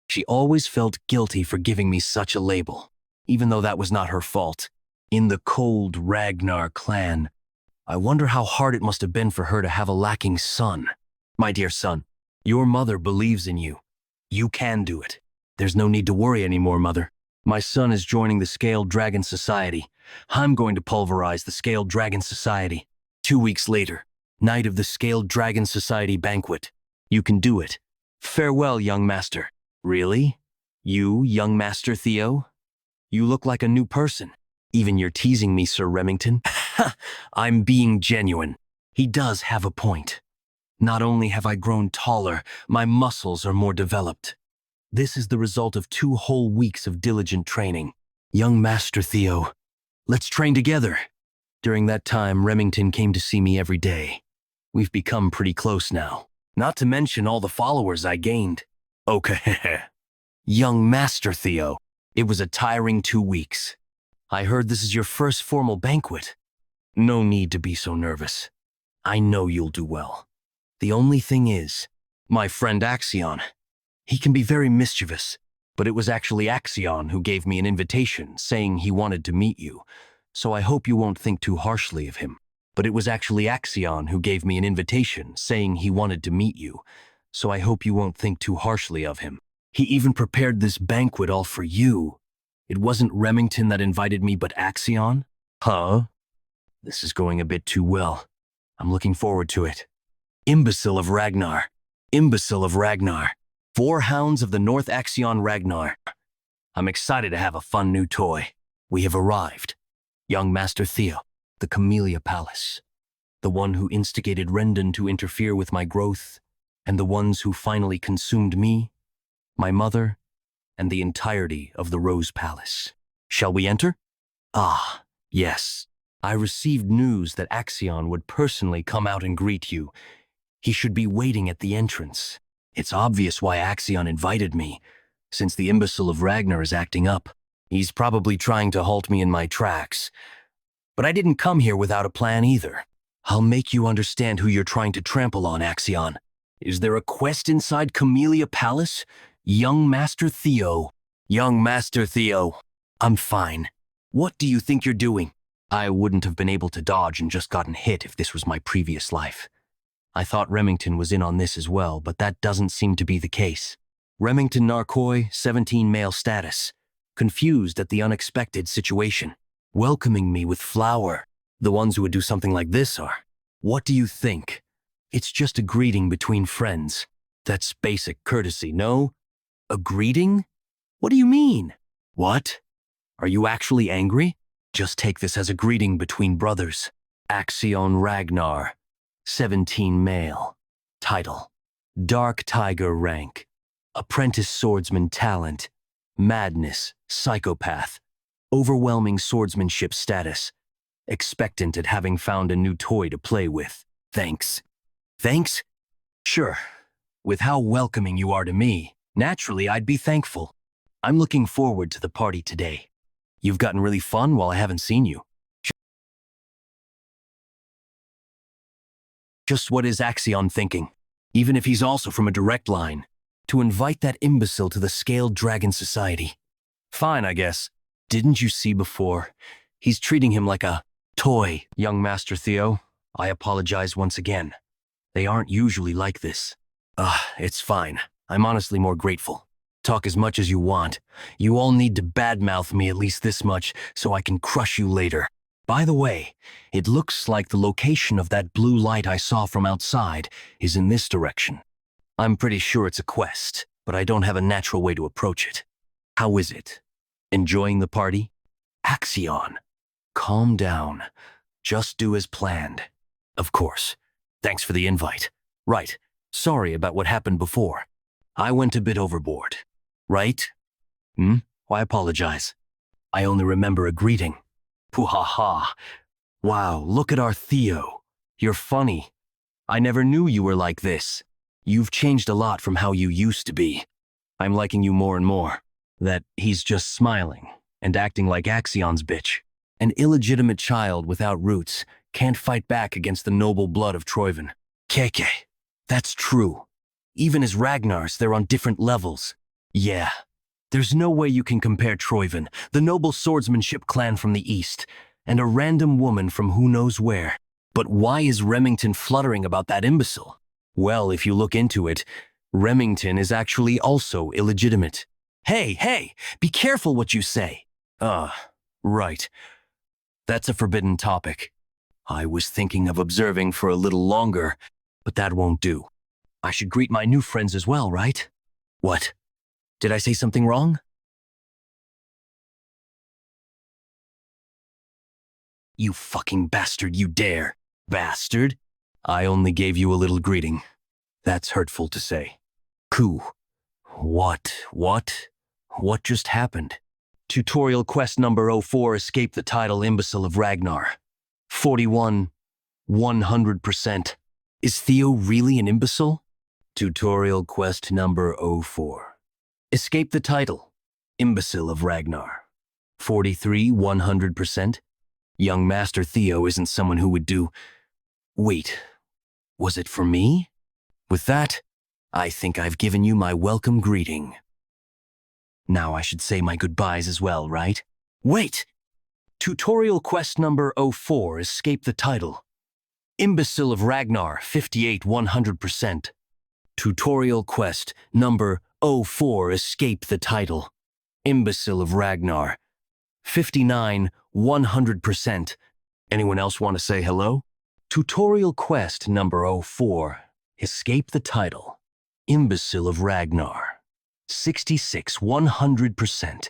[SPEAKER 1] she always felt guilty for giving me such a label, even though that was not her fault. In the cold Ragnar clan, I wonder how hard it must have been for her to have a lacking son. My dear son, your mother believes in you. You can do it. There's no need to worry anymore, Mother. My son is joining the Scaled Dragon Society. I'm going to pulverize the Scaled Dragon Society. 2 weeks later, night of the Scaled Dragon Society banquet. You can do it. Farewell, young master. Really? You, young Master Theo? You look like a new person. Even you're teasing me, Sir Remington. I'm being genuine. He does have a point. Not only have I grown taller, my muscles are more developed. This is the result of 2 whole weeks of diligent training. Young Master Theo, let's train together. During that time, Remington came to see me every day. We've become pretty close now. Not to mention all the followers I gained. Okay. Young Master Theo, it was a tiring 2 weeks. I heard this is your first formal banquet. No need to be so nervous. I know you'll do well. The only thing is, my friend Axion. He can be very mischievous, but it was actually Axion who gave me an invitation saying he wanted to meet you, so I hope you won't think too harshly of him. But it was actually Axion who gave me an invitation saying he wanted to meet you, so I hope you won't think too harshly of him. He even prepared this banquet all for you. It wasn't Remington that invited me, but Axion? Huh? This is going a bit too well. I'm looking forward to it. Imbecile of Ragnar. Imbecile of Ragnar. 4 hounds of the North Axion Ragnar. I'm excited to have a fun new toy. We have arrived. Young Master Theo, the Camellia Palace. The one who instigated Rendon to interfere with my growth, and the ones who finally consumed me, my mother, and the entirety of the Rose Palace. Shall we enter? Ah, yes. I received news that Axion would personally come out and greet you. He should be waiting at the entrance. It's obvious why Axion invited me, since the imbecile of Ragnar is acting up. He's probably trying to halt me in my tracks. But I didn't come here without a plan either. I'll make you understand who you're trying to trample on, Axion. Is there a quest inside Camellia Palace? Young Master Theo. Young Master Theo. I'm fine. What do you think you're doing? I wouldn't have been able to dodge and just gotten hit if this was my previous life. I thought Remington was in on this as well, but that doesn't seem to be the case. Remington Narkoi, 17 male status. Confused at the unexpected situation. Welcoming me with flour. The ones who would do something like this are. What do you think? It's just a greeting between friends. That's basic courtesy, no? A greeting? What do you mean? What? Are you actually angry? Just take this as a greeting between brothers. Axion Ragnar, 17 male. Title: Dark Tiger rank. Apprentice swordsman talent. Madness, psychopath. Overwhelming swordsmanship status. Expectant at having found a new toy to play with. Thanks. Thanks? Sure. With how welcoming you are to me, naturally I'd be thankful. I'm looking forward to the party today. You've gotten really fun while I haven't seen you. Just what is Axion thinking? Even if he's also from a direct line. To invite that imbecile to the Scaled Dragon Society. Fine, I guess. Didn't you see before? He's treating him like a toy. Young Master Theo, I apologize once again. They aren't usually like this. It's fine. I'm honestly more grateful. Talk as much as you want. You all need to badmouth me at least this much so I can crush you later. By the way, it looks like the location of that blue light I saw from outside is in this direction. I'm pretty sure it's a quest, but I don't have a natural way to approach it. How is it? Enjoying the party? Axion. Calm down. Just do as planned. Of course. Thanks for the invite. Right. Sorry about what happened before. I went a bit overboard. Right? Why apologize? I only remember a greeting. Poo-ha-ha. Wow, look at our Theo. You're funny. I never knew you were like this. You've changed a lot from how you used to be. I'm liking you more and more. That he's just smiling and acting like Axion's bitch. An illegitimate child without roots can't fight back against the noble blood of Troyven. Keke, that's true. Even as Ragnar's, they're on different levels. Yeah, there's no way you can compare Troyven, the noble swordsmanship clan from the east, and a random woman from who knows where. But why is Remington fluttering about that imbecile? Well, if you look into it, Remington is actually also illegitimate. Hey, be careful what you say. Right. That's a forbidden topic. I was thinking of observing for a little longer, but that won't do. I should greet my new friends as well, right? What? Did I say something wrong? You fucking bastard, you dare. Bastard? I only gave you a little greeting. That's hurtful to say. Coo. What just happened? Tutorial quest number 04, escape the title imbecile of Ragnar. 41, 100%. Is Theo really an imbecile? Tutorial quest number 04. Escape the title, imbecile of Ragnar. 43, 100%. Young Master Theo isn't someone who would do... Wait, was it for me? With that, I think I've given you my welcome greeting. Now I should say my goodbyes as well, right? Wait! Tutorial quest number 04, escape the title. Imbecile of Ragnar, 58, 100%. Tutorial quest number 04, escape the title. Imbecile of Ragnar, 59, 100%. Anyone else want to say hello? Tutorial quest number 04, escape the title. Imbecile of Ragnar, 66, 100%.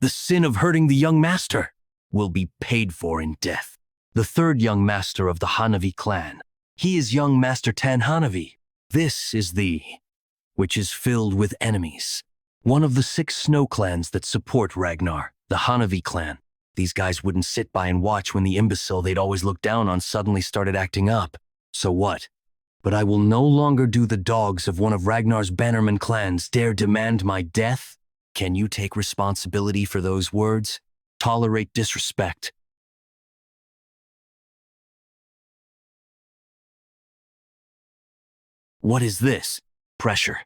[SPEAKER 1] The sin of hurting the young master will be paid for in death. The third young master of the Hanavi clan. He is young Master Tan Hanavi. This is the... which is filled with enemies. One of the 6 snow clans that support Ragnar, the Hanavi clan. These guys wouldn't sit by and watch when the imbecile they'd always looked down on suddenly started acting up. So what? But I will no longer do the dogs of one of Ragnar's bannerman clans dare demand my death? Can you take responsibility for those words? Tolerate disrespect. What is this? Pressure.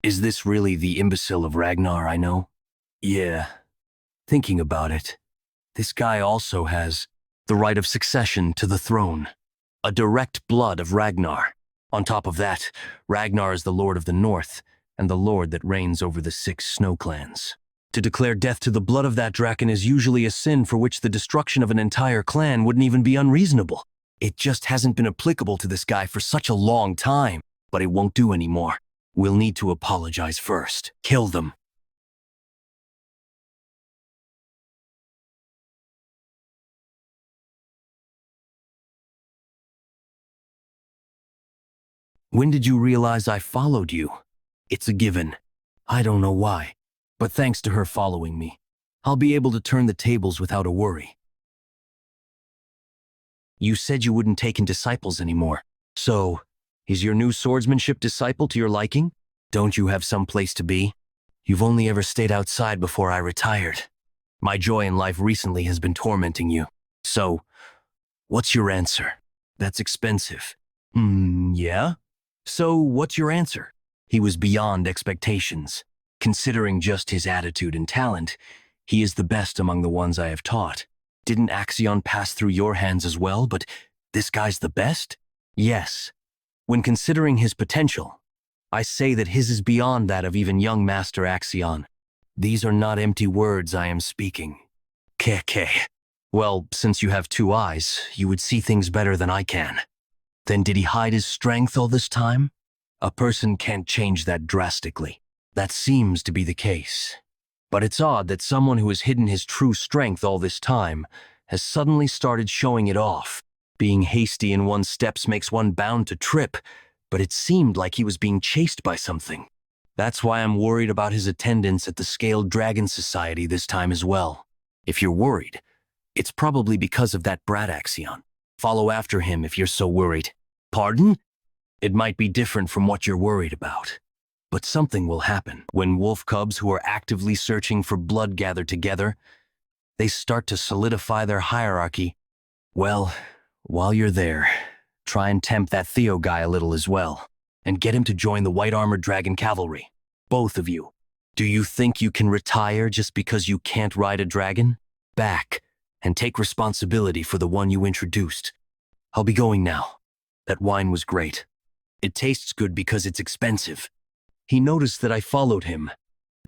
[SPEAKER 1] Is this really the imbecile of Ragnar I know? Yeah. Thinking about it, this guy also has the right of succession to the throne. A direct blood of Ragnar. On top of that, Ragnar is the Lord of the North, and the Lord that reigns over the 6 snow clans. To declare death to the blood of that dragon is usually a sin for which the destruction of an entire clan wouldn't even be unreasonable. It just hasn't been applicable to this guy for such a long time, but it won't do anymore. We'll need to apologize first. Kill them. When did you realize I followed you? It's a given. I don't know why, but thanks to her following me, I'll be able to turn the tables without a worry. You said you wouldn't take in disciples anymore. So, is your new swordsmanship disciple to your liking? Don't you have some place to be? You've only ever stayed outside before I retired. My joy in life recently has been tormenting you. So, what's your answer? That's expensive. Yeah? So, what's your answer? He was beyond expectations. Considering just his attitude and talent, he is the best among the ones I have taught. Didn't Axion pass through your hands as well, but this guy's the best? Yes. When considering his potential, I say that his is beyond that of even young Master Axion. These are not empty words I am speaking. Keke. Well, since you have 2 eyes, you would see things better than I can. Then did he hide his strength all this time? A person can't change that drastically. That seems to be the case. But it's odd that someone who has hidden his true strength all this time has suddenly started showing it off. Being hasty in one's steps makes one bound to trip, but it seemed like he was being chased by something. That's why I'm worried about his attendance at the Scaled Dragon Society this time as well. If you're worried, it's probably because of that brat Axion. Follow after him if you're so worried. Pardon? It might be different from what you're worried about. But something will happen. When wolf cubs who are actively searching for blood gather together, they start to solidify their hierarchy. Well, while you're there, try and tempt that Theo guy a little as well, and get him to join the White Armored Dragon Cavalry. Both of you. Do you think you can retire just because you can't ride a dragon? Back, and take responsibility for the one you introduced. I'll be going now. That wine was great. It tastes good because it's expensive. He noticed that I followed him,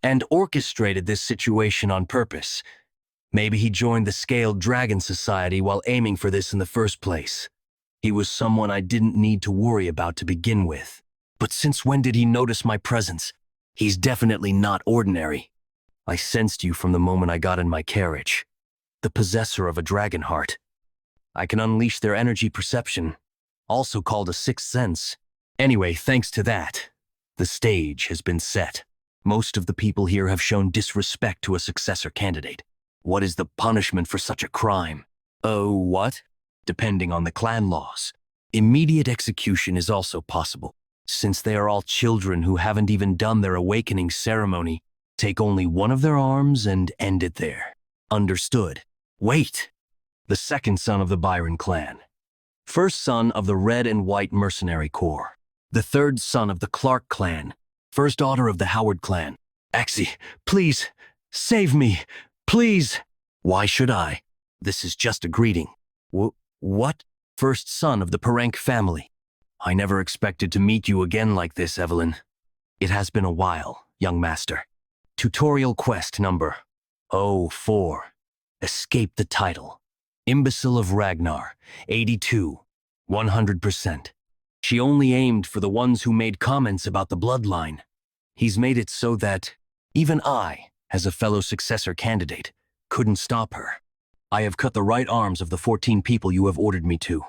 [SPEAKER 1] and orchestrated this situation on purpose. Maybe he joined the Scaled Dragon Society while aiming for this in the first place. He was someone I didn't need to worry about to begin with. But since when did he notice my presence? He's definitely not ordinary. I sensed you from the moment I got in my carriage. The possessor of a dragon heart. I can unleash their energy perception, also called a sixth sense. Anyway, thanks to that, the stage has been set. Most of the people here have shown disrespect to a successor candidate. What is the punishment for such a crime? Oh, what? Depending on the clan laws. Immediate execution is also possible. Since they are all children who haven't even done their awakening ceremony, take only one of their arms and end it there. Understood. Wait! The second son of the Byron clan. First son of the Red and White Mercenary Corps. The third son of the Clark clan. First daughter of the Howard clan. Axie, please, save me, please. Why should I? This is just a greeting. What? First son of the Perenk family. I never expected to meet you again like this, Evelyn. It has been a while, young master. Tutorial quest number 04. Escape the title. Imbecile of Ragnar, 82, 100%. She only aimed for the ones who made comments about the bloodline. He's made it so that even I, as a fellow successor candidate, couldn't stop her. I have cut the right arms of the 14 people you have ordered me to.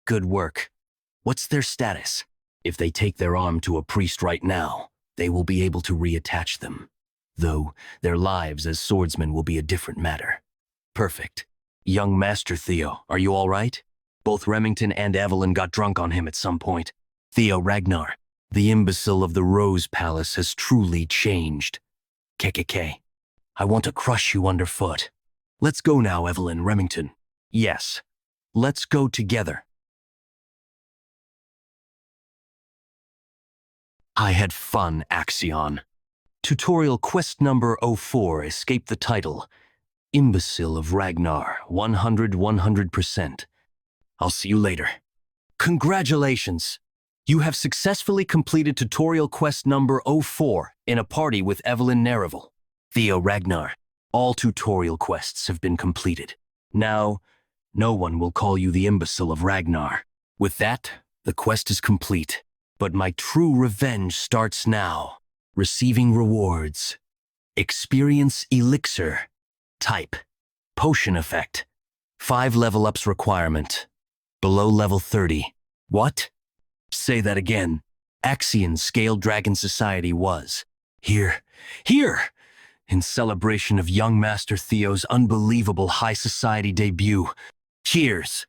[SPEAKER 1] Good work. What's their status? If they take their arm to a priest right now, they will be able to reattach them. Though their lives as swordsmen will be a different matter. Perfect. Young Master Theo, are you all right? Both Remington and Evelyn got drunk on him at some point. Theo Ragnar, the imbecile of the Rose Palace has truly changed. KKK, I want to crush you underfoot. Let's go now, Evelyn, Remington. Yes, let's go together. I had fun, Axion. Tutorial quest number 04, escape the title. Imbecile of Ragnar, 100%. I'll see you later. Congratulations! You have successfully completed tutorial quest number 04 in a party with Evelyn Nereville. Theo Ragnar, all tutorial quests have been completed. Now, no one will call you the imbecile of Ragnar. With that, the quest is complete. But my true revenge starts now. Receiving rewards. Experience elixir. Type. Potion effect. 5 level ups requirement. Below level 30. What? Say that again. Axion Scaled Dragon Society was. Here. In celebration of young Master Theo's unbelievable high society debut. Cheers.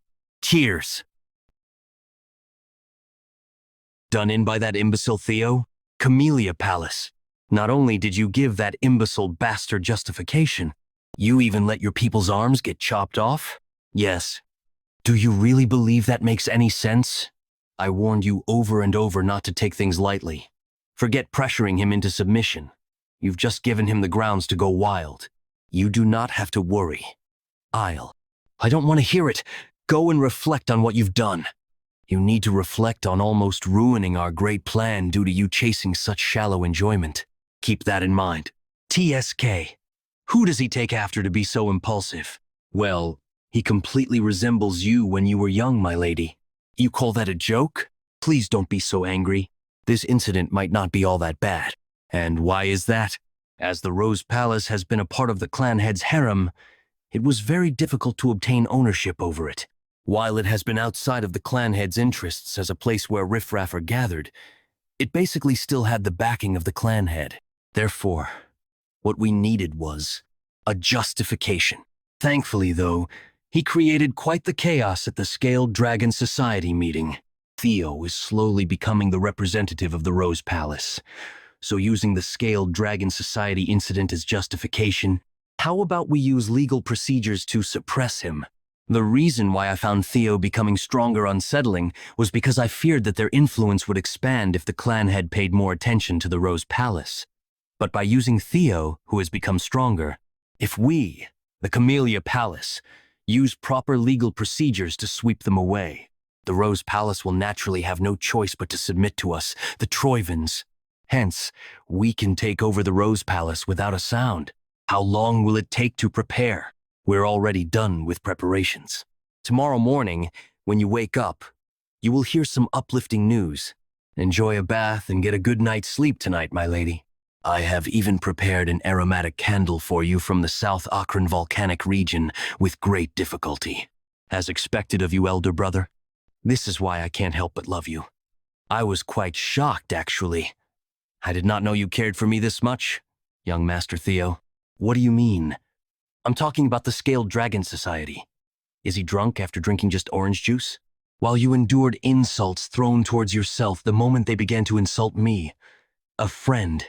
[SPEAKER 1] Done in by that imbecile Theo? Camellia Palace. Not only did you give that imbecile bastard justification, you even let your people's arms get chopped off? Yes. Do you really believe that makes any sense? I warned you over and over not to take things lightly. Forget pressuring him into submission. You've just given him the grounds to go wild. You do not have to worry. I don't want to hear it. Go and reflect on what you've done. You need to reflect on almost ruining our great plan due to you chasing such shallow enjoyment. Keep that in mind. TSK. Who does he take after to be so impulsive? Well, he completely resembles you when you were young, my lady. You call that a joke? Please don't be so angry. This incident might not be all that bad. And why is that? As the Rose Palace has been a part of the clan head's harem, it was very difficult to obtain ownership over it. While it has been outside of the clan head's interests as a place where riffraff are gathered, it basically still had the backing of the clan head. Therefore, what we needed was a justification. Thankfully, though, he created quite the chaos at the Scaled Dragon Society meeting. Theo is slowly becoming the representative of the Rose Palace. So using the Scaled Dragon Society incident as justification, how about we use legal procedures to suppress him? The reason why I found Theo becoming stronger unsettling was because I feared that their influence would expand if the clan had paid more attention to the Rose Palace. But by using Theo, who has become stronger, if we, the Camellia Palace, use proper legal procedures to sweep them away, the Rose Palace will naturally have no choice but to submit to us, the Troivans. Hence, we can take over the Rose Palace without a sound. How long will it take to prepare? We're already done with preparations. Tomorrow morning, when you wake up, you will hear some uplifting news. Enjoy a bath and get a good night's sleep tonight, my lady. I have even prepared an aromatic candle for you from the South Akron volcanic region with great difficulty. As expected of you, elder brother. This is why I can't help but love you. I was quite shocked, actually. I did not know you cared for me this much, young Master Theo. What do you mean? I'm talking about the Scaled Dragon Society. Is he drunk after drinking just orange juice? While you endured insults thrown towards yourself the moment they began to insult me, a friend,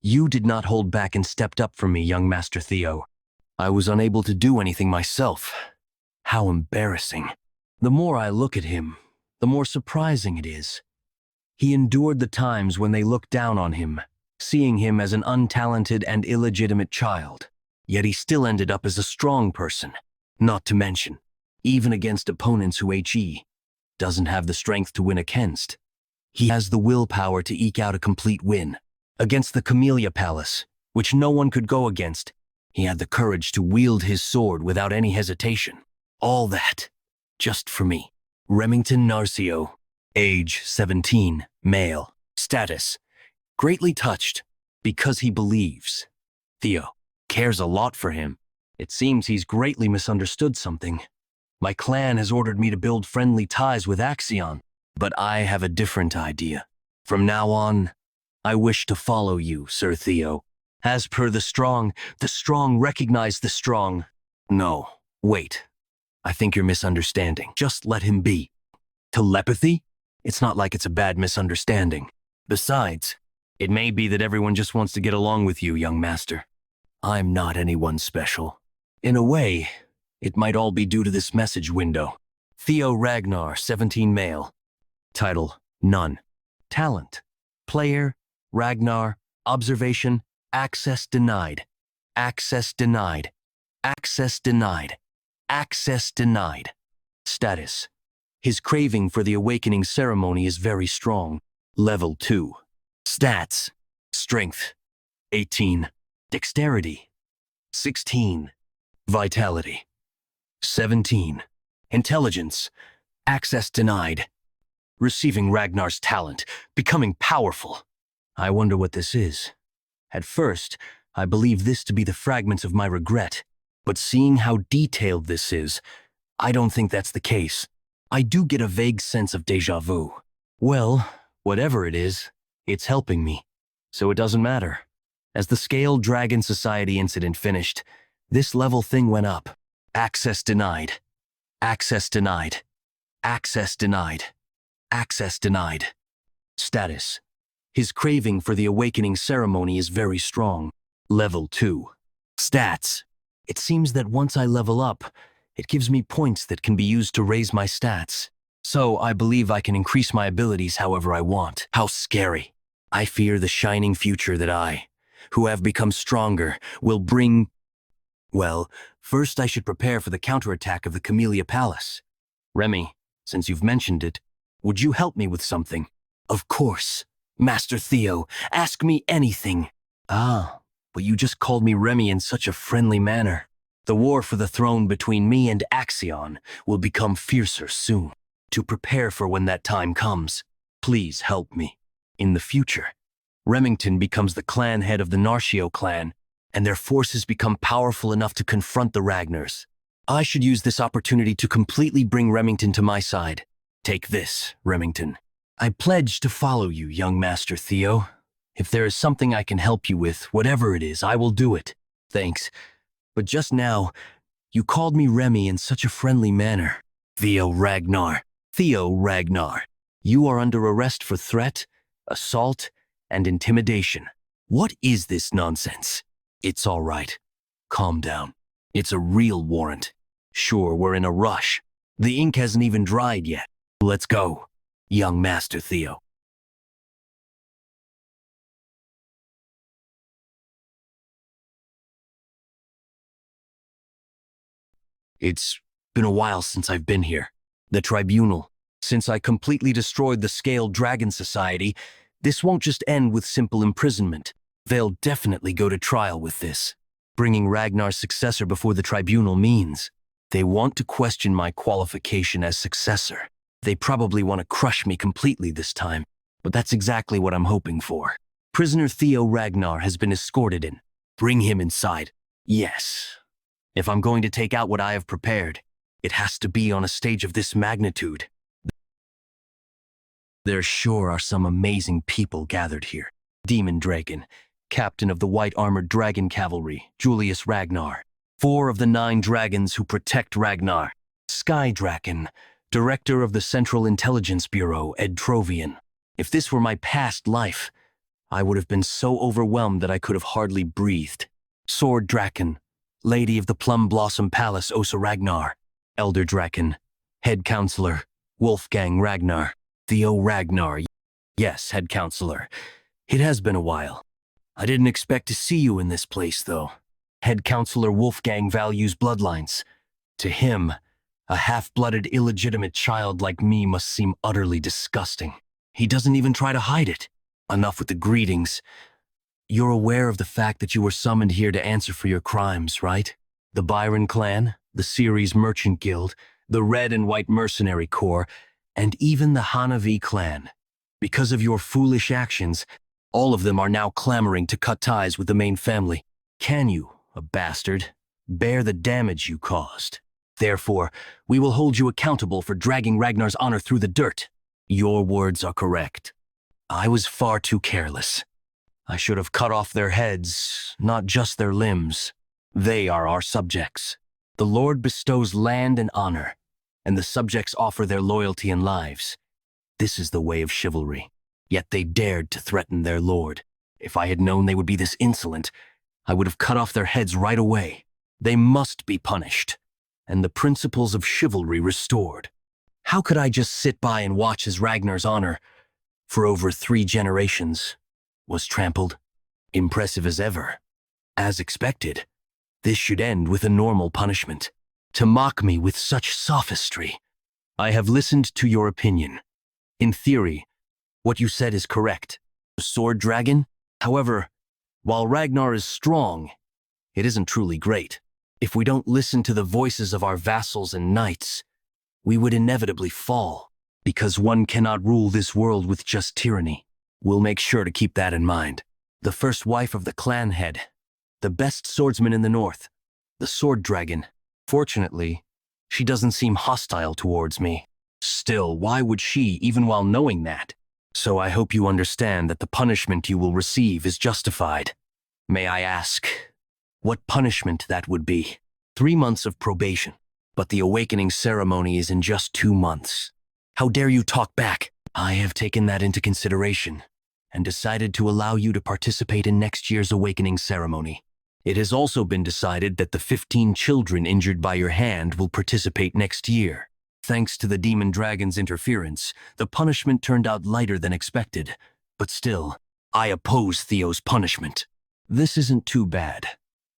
[SPEAKER 1] you did not hold back and stepped up for me, young Master Theo. I was unable to do anything myself. How embarrassing. The more I look at him, the more surprising it is. He endured the times when they looked down on him, seeing him as an untalented and illegitimate child. Yet he still ended up as a strong person. Not to mention, even against opponents who he doesn't have the strength to win against. He has the willpower to eke out a complete win. Against the Camellia Palace, which no one could go against, he had the courage to wield his sword without any hesitation. All that, just for me. Remington Narcio, age 17, male, status, greatly touched, because he believes. Theo cares a lot for him. It seems he's greatly misunderstood something. My clan has ordered me to build friendly ties with Axion, but I have a different idea. From now on, I wish to follow you, Sir Theo. As per the strong recognize the strong. No, wait. I think you're misunderstanding. Just let him be. Telepathy? It's not like it's a bad misunderstanding. Besides, it may be that everyone just wants to get along with you, young master. I'm not anyone special. In a way, it might all be due to this message window. Theo Ragnar, 17 male. Title, none. Talent, player, Ragnar, observation, access denied. Access denied. Access denied. Access denied. Status, his craving for the awakening ceremony is very strong. Level 2. Stats, strength, 18. Dexterity, 16. Vitality, 17. Intelligence, access denied. Receiving Ragnar's talent, becoming powerful. I wonder what this is. At first, I believed this to be the fragments of my regret, but seeing how detailed this is, I don't think that's the case. I do get a vague sense of déjà vu. Well, whatever it is, it's helping me, so it doesn't matter. As the Scaled Dragon Society incident finished, this level thing went up. Access denied. Access denied. Access denied. Access denied. Status, his craving for the awakening ceremony is very strong. Level 2. Stats, it seems that once I level up, it gives me points that can be used to raise my stats. So I believe I can increase my abilities however I want. How scary. I fear the shining future that I, who have become stronger, will bring... Well, first I should prepare for the counterattack of the Camellia Palace. Remy, since you've mentioned it, would you help me with something? Of course. Master Theo, ask me anything. Ah, but you just called me Remy in such a friendly manner. The war for the throne between me and Axion will become fiercer soon. To prepare for when that time comes, please help me. In the future, Remington becomes the clan head of the Narcio clan, and their forces become powerful enough to confront the Ragnars. I should use this opportunity to completely bring Remington to my side. Take this, Remington. I pledge to follow you, young Master Theo. If there is something I can help you with, whatever it is, I will do it. Thanks. But just now, you called me Remy in such a friendly manner. Theo Ragnar. Theo Ragnar. You are under arrest for threat, assault, and intimidation. What is this nonsense? It's all right. Calm down. It's a real warrant. Sure, we're in a rush. The ink hasn't even dried yet. Let's go, young Master Theo. It's been a while since I've been here. The tribunal. Since I completely destroyed the Scaled Dragon Society, this won't just end with simple imprisonment. They'll definitely go to trial with this. Bringing Ragnar's successor before the tribunal means they want to question my qualification as successor. They probably want to crush me completely this time, but that's exactly what I'm hoping for. Prisoner Theo Ragnar has been escorted in. Bring him inside. Yes. If I'm going to take out what I have prepared, it has to be on a stage of this magnitude. There sure are some amazing people gathered here. Demon Dragon, captain of the white-armored dragon cavalry, Julius Ragnar. 4 of the 9 dragons who protect Ragnar. Sky Draken, director of the Central Intelligence Bureau, Ed Trovian. If this were my past life, I would have been so overwhelmed that I could have hardly breathed. Sword Draken, lady of the Plum Blossom Palace, Osa Ragnar. Elder Draken, head counselor, Wolfgang Ragnar. Theo Ragnar, yes, head counselor. It has been a while. I didn't expect to see you in this place, though. Head counselor Wolfgang values bloodlines. To him, a half-blooded illegitimate child like me must seem utterly disgusting. He doesn't even try to hide it. Enough with the greetings. You're aware of the fact that you were summoned here to answer for your crimes, right? The Byron clan, the Ceres Merchant Guild, the Red and White Mercenary Corps, and even the Hanavi clan. Because of your foolish actions, all of them are now clamoring to cut ties with the main family. Can you, a bastard, bear the damage you caused? Therefore, we will hold you accountable for dragging Ragnar's honor through the dirt. Your words are correct. I was far too careless. I should have cut off their heads, not just their limbs. They are our subjects. The Lord bestows land and honor, and the subjects offer their loyalty and lives. This is the way of chivalry. Yet they dared to threaten their lord. If I had known they would be this insolent, I would have cut off their heads right away. They must be punished, and the principles of chivalry restored. How could I just sit by and watch as Ragnar's honor, for over 3 generations, was trampled? Impressive as ever. As expected, this should end with a normal punishment. To mock me with such sophistry. I have listened to your opinion. In theory, what you said is correct. The sword dragon? However, while Ragnar is strong, it isn't truly great. If we don't listen to the voices of our vassals and knights, we would inevitably fall, because one cannot rule this world with just tyranny. We'll make sure to keep that in mind. The first wife of the clan head, the best swordsman in the north, the sword dragon. Fortunately, she doesn't seem hostile towards me. Still, why would she, even while knowing that? So I hope you understand that the punishment you will receive is justified. May I ask, what punishment that would be? 3 months of probation, but the awakening ceremony is in just 2 months. How dare you talk back? I have taken that into consideration and decided to allow you to participate in next year's awakening ceremony. It has also been decided that the 15 children injured by your hand will participate next year. Thanks to the demon dragon's interference, the punishment turned out lighter than expected. But still, I oppose Theo's punishment. This isn't too bad.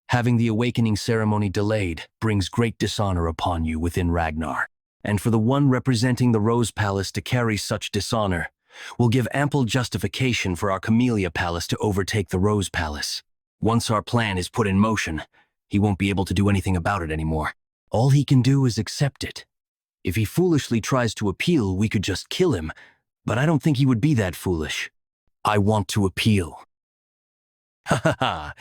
[SPEAKER 1] Having the awakening ceremony delayed brings great dishonor upon you within Ragnar. And for the one representing the Rose Palace to carry such dishonor, will give ample justification for our Camellia Palace to overtake the Rose Palace. Once our plan is put in motion, he won't be able to do anything about it anymore. All he can do is accept it. If he foolishly tries to appeal, we could just kill him, but I don't think he would be that foolish. I want to appeal. Ha ha ha,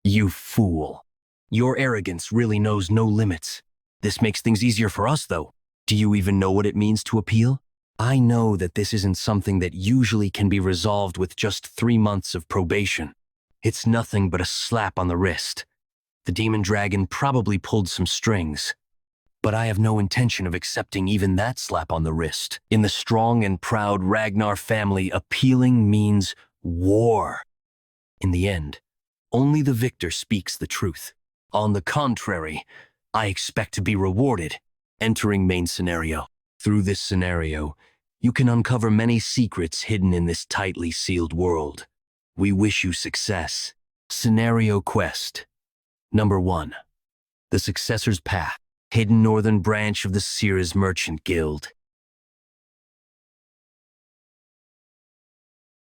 [SPEAKER 1] you fool. Your arrogance really knows no limits. This makes things easier for us, though. Do you even know what it means to appeal? I know that this isn't something that usually can be resolved with just 3 months of probation. It's nothing but a slap on the wrist. The demon dragon probably pulled some strings. But I have no intention of accepting even that slap on the wrist. In the strong and proud Ragnar family, appealing means war. In the end, only the victor speaks the truth. On the contrary, I expect to be rewarded. Entering main scenario. Through this scenario, you can uncover many secrets hidden in this tightly sealed world. We wish you success. Scenario Quest. Number 1. The Successor's Path. Hidden northern branch of the Sears Merchant Guild.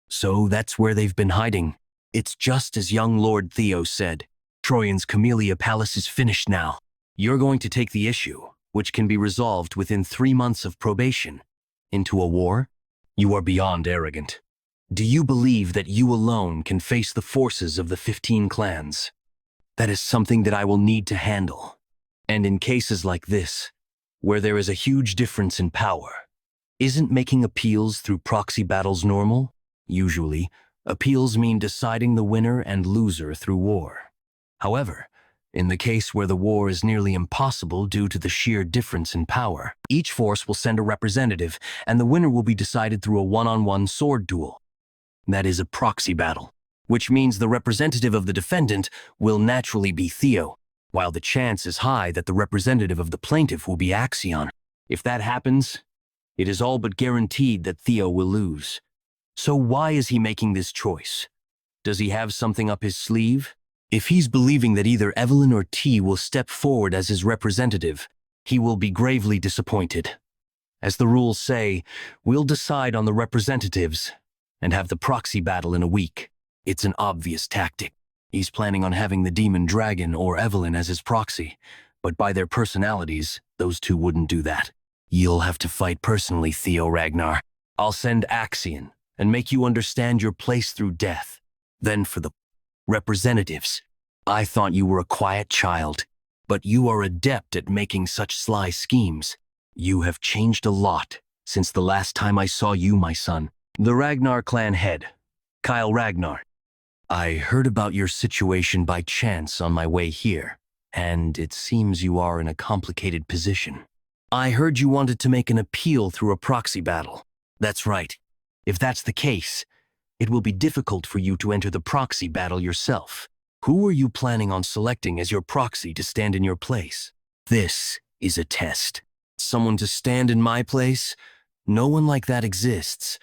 [SPEAKER 1] So that's where they've been hiding. It's just as young Lord Theo said. Troyan's Camellia Palace is finished now. You're going to take the issue, which can be resolved within 3 months of probation, into a war? You are beyond arrogant. Do you believe that you alone can face the forces of the 15 clans? That is something that I will need to handle. And in cases like this, where there is a huge difference in power, isn't making appeals through proxy battles normal? Usually, appeals mean deciding the winner and loser through war. However, in the case where the war is nearly impossible due to the sheer difference in power, each force will send a representative, and the winner will be decided through a one-on-one sword duel. That is a proxy battle, which means the representative of the defendant will naturally be Theo, while the chance is high that the representative of the plaintiff will be Axion. If that happens, it is all but guaranteed that Theo will lose. So why is he making this choice? Does he have something up his sleeve? If he's believing that either Evelyn or T will step forward as his representative, he will be gravely disappointed. As the rules say, we'll decide on the representatives and have the proxy battle in a week. It's an obvious tactic. He's planning on having the demon dragon or Evelyn as his proxy, but by their personalities, those two wouldn't do that. You'll have to fight personally, Theo Ragnar. I'll send Axion and make you understand your place through death. Then for the representatives, I thought you were a quiet child, but you are adept at making such sly schemes. You have changed a lot since the last time I saw you, my son. The Ragnar clan head, Kyle Ragnar. I heard about your situation by chance on my way here, and it seems you are in a complicated position. I heard you wanted to make an appeal through a proxy battle. That's right. If that's the case, it will be difficult for you to enter the proxy battle yourself. Who are you planning on selecting as your proxy to stand in your place? This is a test. Someone to stand in my place? No one like that exists.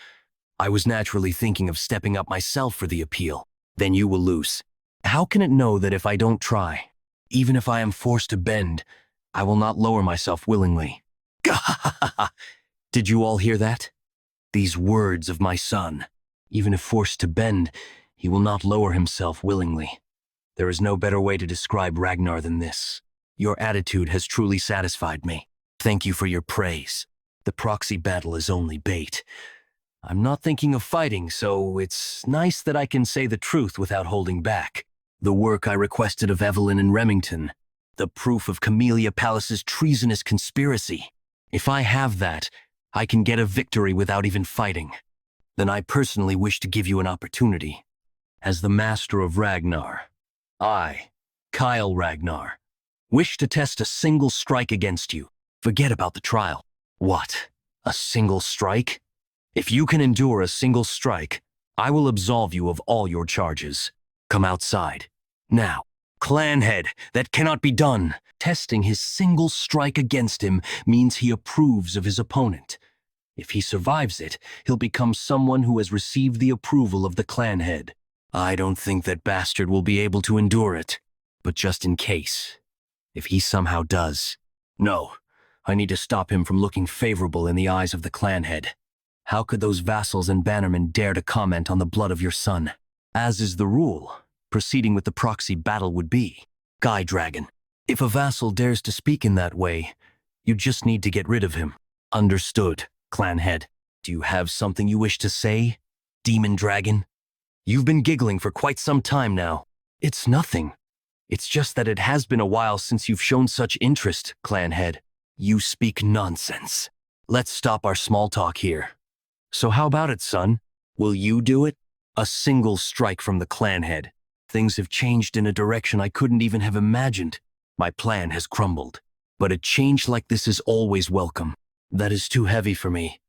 [SPEAKER 1] I was naturally thinking of stepping up myself for the appeal. Then you will lose. How can it know that if I don't try, even if I am forced to bend, I will not lower myself willingly? Did you all hear that? These words of my son. Even if forced to bend, he will not lower himself willingly. There is no better way to describe Ragnar than this. Your attitude has truly satisfied me. Thank you for your praise. The proxy battle is only bait. I'm not thinking of fighting, so it's nice that I can say the truth without holding back. The work I requested of Evelyn and Remington, the proof of Camellia Palace's treasonous conspiracy. If I have that, I can get a victory without even fighting. Then I personally wish to give you an opportunity. As the master of Ragnar, I, Kyle Ragnar, wish to test a single strike against you. Forget about the trial. What? A single strike? If you can endure a single strike, I will absolve you of all your charges. Come outside. Now, clan head, that cannot be done. Testing his single strike against him means he approves of his opponent. If he survives it, he'll become someone who has received the approval of the clan head. I don't think that bastard will be able to endure it. But just in case, if he somehow does, no, I need to stop him from looking favorable in the eyes of the clan head. How could those vassals and bannermen dare to comment on the blood of your son? As is the rule, proceeding with the proxy battle would be. Guy Dragon, if a vassal dares to speak in that way, you just need to get rid of him. Understood, clan head. Do you have something you wish to say, Demon Dragon? You've been giggling for quite some time now. It's nothing. It's just that it has been a while since you've shown such interest, clan head. You speak nonsense. Let's stop our small talk here. So how about it, son? Will you do it? A single strike from the clan head. Things have changed in a direction I couldn't even have imagined. My plan has crumbled. But a change like this is always welcome. That is too heavy for me.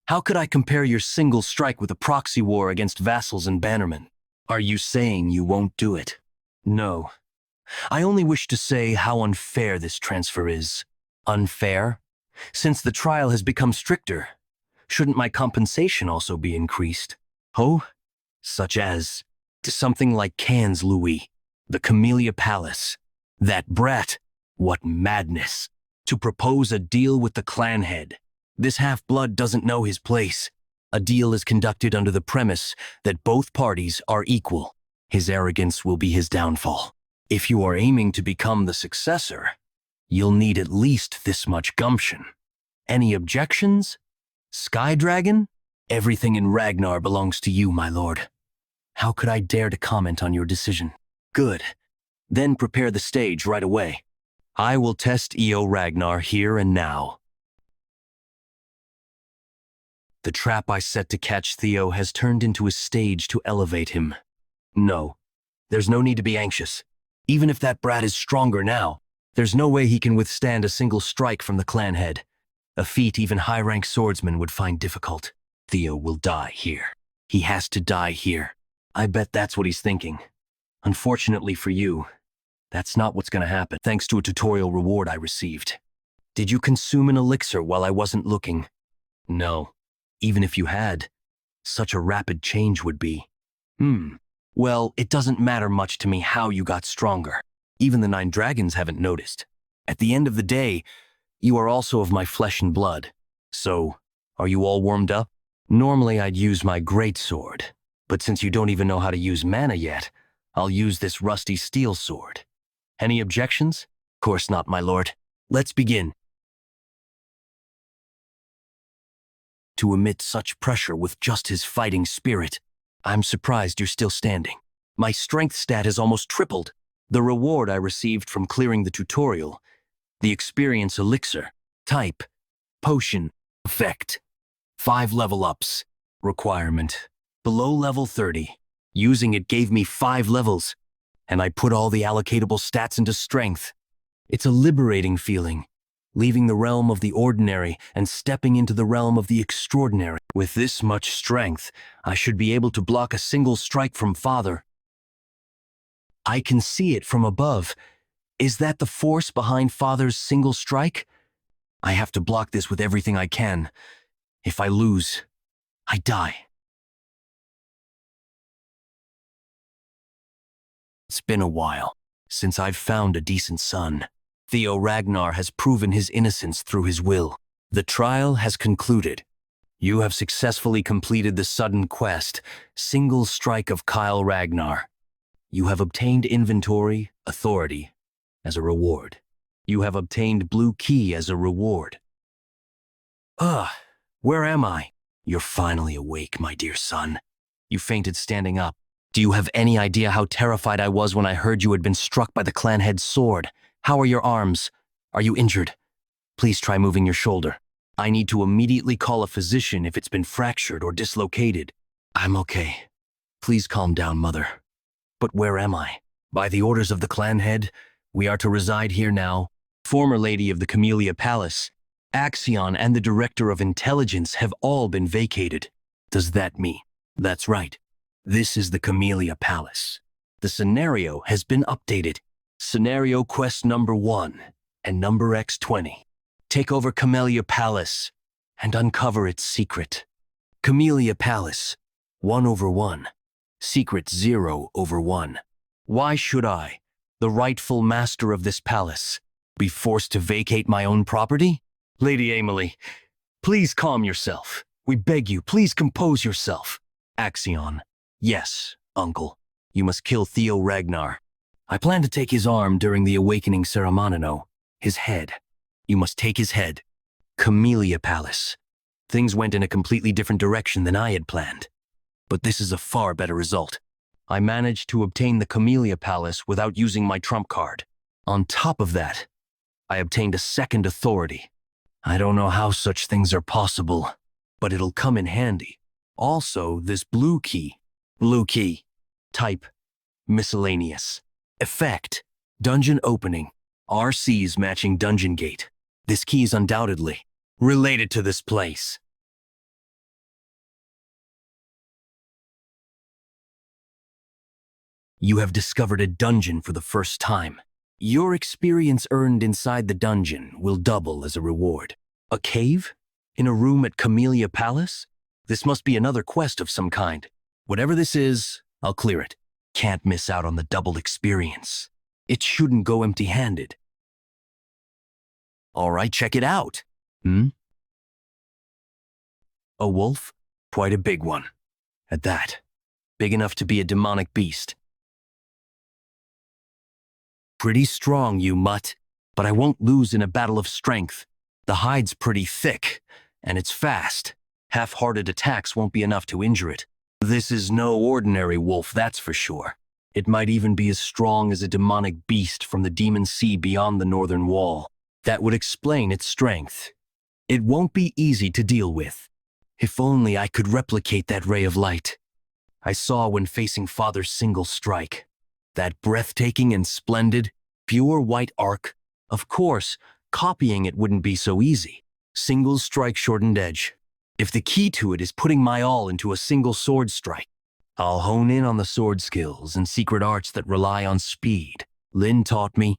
[SPEAKER 1] How could I compare your single strike with a proxy war against vassals and bannermen? Are you saying you won't do it? No. I only wish to say how unfair this transfer is. Unfair? Since the trial has become stricter, shouldn't my compensation also be increased? Oh? Such as to something like Cannes Louis, the Camellia Palace. That brat, what madness. To propose a deal with the clan head. This half-blood doesn't know his place. A deal is conducted under the premise that both parties are equal. His arrogance will be his downfall. If you are aiming to become the successor, you'll need at least this much gumption. Any objections? Sky Dragon? Everything in Ragnar belongs to you, my lord. How could I dare to comment on your decision? Good. Then prepare the stage right away. I will test EO Ragnar here and now. The trap I set to catch Theo has turned into a stage to elevate him. No, there's no need to be anxious. Even if that brat is stronger now, there's no way he can withstand a single strike from the clan head. A feat even high-rank swordsmen would find difficult. Theo will die here. He has to die here. I bet that's what he's thinking. Unfortunately for you, that's not what's going to happen, thanks to a tutorial reward I received. Did you consume an elixir while I wasn't looking? No. Even if you had, such a rapid change would be. Well, it doesn't matter much to me how you got stronger. Even the 9 dragons haven't noticed. At the end of the day, you are also of my flesh and blood. So, are you all warmed up? Normally I'd use my greatsword, but since you don't even know how to use mana yet, I'll use this rusty steel sword. Any objections? Of course not, my lord. Let's begin. To emit such pressure with just his fighting spirit, I'm surprised you're still standing. My strength stat has almost tripled. The reward I received from clearing the tutorial, the experience elixir, type, potion, effect, 5 level ups, requirement, below level 30. Using it gave me 5 levels, and I put all the allocatable stats into strength. It's a liberating feeling, leaving the realm of the ordinary and stepping into the realm of the extraordinary. With this much strength, I should be able to block a single strike from Father. I can see it from above. Is that the force behind Father's single strike? I have to block this with everything I can. If I lose, I die. It's been a while since I've found a decent son. Theo Ragnar has proven his innocence through his will. The trial has concluded. You have successfully completed the sudden quest, Single Strike of Kyle Ragnar. You have obtained inventory, authority, as a reward. You have obtained blue key as a reward. Where am I? You're finally awake, my dear son. You fainted standing up. Do you have any idea how terrified I was when I heard you had been struck by the clan head's sword? How are your arms? Are you injured? Please try moving your shoulder. I need to immediately call a physician if it's been fractured or dislocated. I'm okay. Please calm down, Mother. But where am I? By the orders of the clan head, we are to reside here now. Former lady of the Camellia Palace, Axion, and the Director of Intelligence have all been vacated. Does that mean? That's right. This is the Camellia Palace. The scenario has been updated. Scenario quest number 1 and number X20. Take over Camellia Palace and uncover its secret. Camellia Palace, 1/1. Secret 0/1. Why should I, the rightful master of this palace, be forced to vacate my own property? Lady Emily, please calm yourself. We beg you, please compose yourself. Axion. Yes, uncle. You must kill Theo Ragnar. I plan to take his arm during the awakening ceremony. His head. You must take his head. Camellia Palace. Things went in a completely different direction than I had planned. But this is a far better result. I managed to obtain the Camellia Palace without using my trump card. On top of that, I obtained a second authority. I don't know how such things are possible, but it'll come in handy. Also, this blue key. Blue key. Type. Miscellaneous. Effect. Dungeon opening. RC's matching dungeon gate. This key is undoubtedly related to this place. You have discovered a dungeon for the first time. Your experience earned inside the dungeon will double as a reward. A cave? In a room at Camellia Palace? This must be another quest of some kind. Whatever this is, I'll clear it. Can't miss out on the double experience. It shouldn't go empty-handed. All right, check it out. A wolf? Quite a big one. At that. Big enough to be a demonic beast. Pretty strong, you mutt, but I won't lose in a battle of strength. The hide's pretty thick, and it's fast. Half-hearted attacks won't be enough to injure it. This is no ordinary wolf, that's for sure. It might even be as strong as a demonic beast from the demon sea beyond the northern wall. That would explain its strength. It won't be easy to deal with. If only I could replicate that ray of light I saw when facing Father's single strike. That breathtaking and splendid, pure white arc. Of course, copying it wouldn't be so easy. Single strike shortened edge. If the key to it is putting my all into a single sword strike, I'll hone in on the sword skills and secret arts that rely on speed. Lin taught me.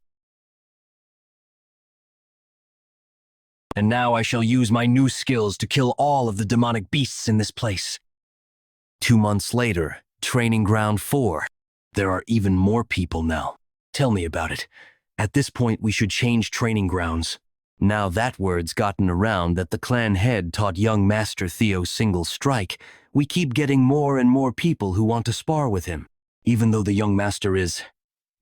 [SPEAKER 1] And now I shall use my new skills to kill all of the demonic beasts in this place. 2 months later, Training Ground 4. There are even more people now. Tell me about it. At this point, we should change training grounds. Now that word's gotten around that the clan head taught young Master Theo single strike, we keep getting more and more people who want to spar with him, even though the young master is...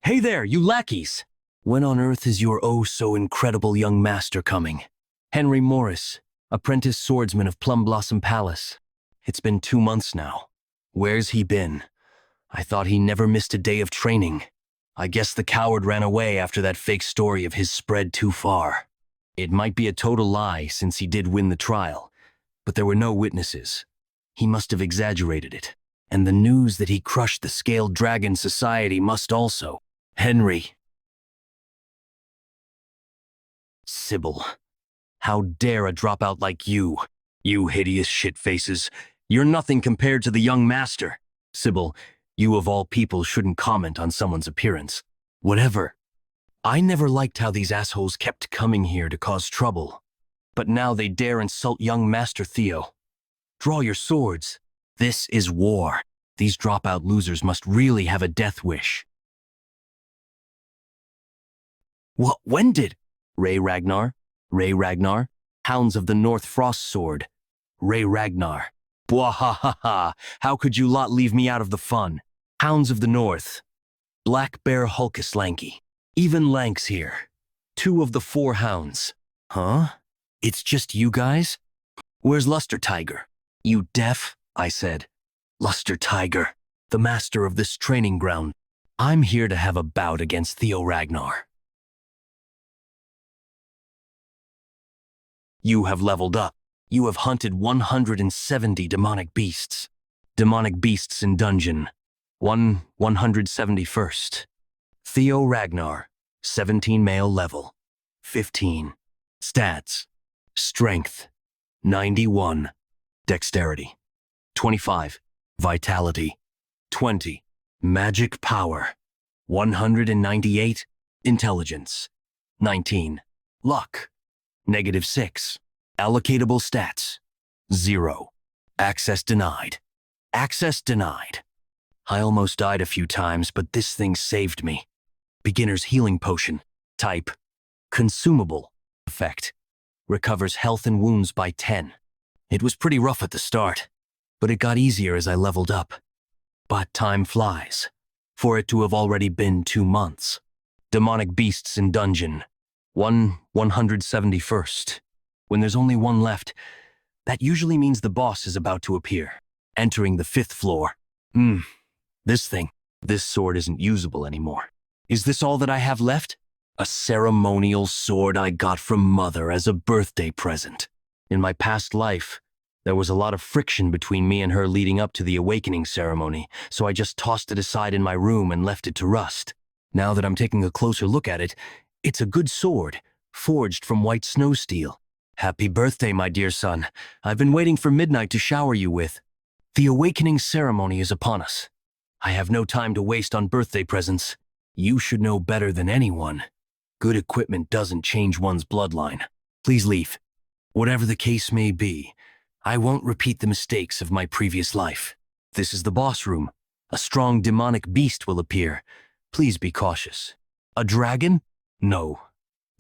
[SPEAKER 1] Hey there, you lackeys! When on earth is your oh-so-incredible young master coming? Henry Morris, apprentice swordsman of Plum Blossom Palace. It's been 2 months now. Where's he been? I thought he never missed a day of training. I guess the coward ran away after that fake story of his spread too far. It might be a total lie since he did win the trial, but there were no witnesses. He must have exaggerated it. And the news that he crushed the Scaled Dragon Society must also. Henry. Sybil. How dare a dropout like you? You hideous shitfaces. You're nothing compared to the young master. Sybil, you of all people shouldn't comment on someone's appearance. Whatever. I never liked how these assholes kept coming here to cause trouble. But now they dare insult young Master Theo. Draw your swords. This is war. These dropout losers must really have a death wish. What? When did? Ray Ragnar? Ray Ragnar? Hounds of the North Frost Sword. Ray Ragnar. Bwahahaha. How could you lot leave me out of the fun? Hounds of the North. Black Bear Hulkus Lanky. Even Lank's here. 2 of the 4 hounds. Huh? It's just you guys? Where's Luster Tiger? You deaf? I said. Luster Tiger, the master of this training ground. I'm here to have a bout against Theo Ragnar. You have leveled up. You have hunted 170 demonic beasts. Demonic beasts in dungeon. 171st. Theo Ragnar, 17 male level. 15. Stats. Strength, 91. Dexterity, 25. Vitality, 20. Magic power, 198. Intelligence, 19. Luck, -6. Allocatable stats, 0. Access denied. Access denied. I almost died a few times, but this thing saved me. Beginner's healing potion. Type, consumable. Effect, recovers health and wounds by 10. It was pretty rough at the start, but it got easier as I leveled up. But time flies, for it to have already been 2 months. Demonic beasts in dungeon. 171st. When there's only 1 left, that usually means the boss is about to appear, entering the 5th floor. This sword isn't usable anymore. Is this all that I have left? A ceremonial sword I got from Mother as a birthday present. In my past life, there was a lot of friction between me and her leading up to the awakening ceremony, so I just tossed it aside in my room and left it to rust. Now that I'm taking a closer look at it, it's a good sword, forged from white snow steel. Happy birthday, my dear son. I've been waiting for midnight to shower you with. The awakening ceremony is upon us. I have no time to waste on birthday presents. You should know better than anyone. Good equipment doesn't change one's bloodline. Please leave. Whatever the case may be, I won't repeat the mistakes of my previous life. This is the boss room. A strong demonic beast will appear. Please be cautious. A dragon? No.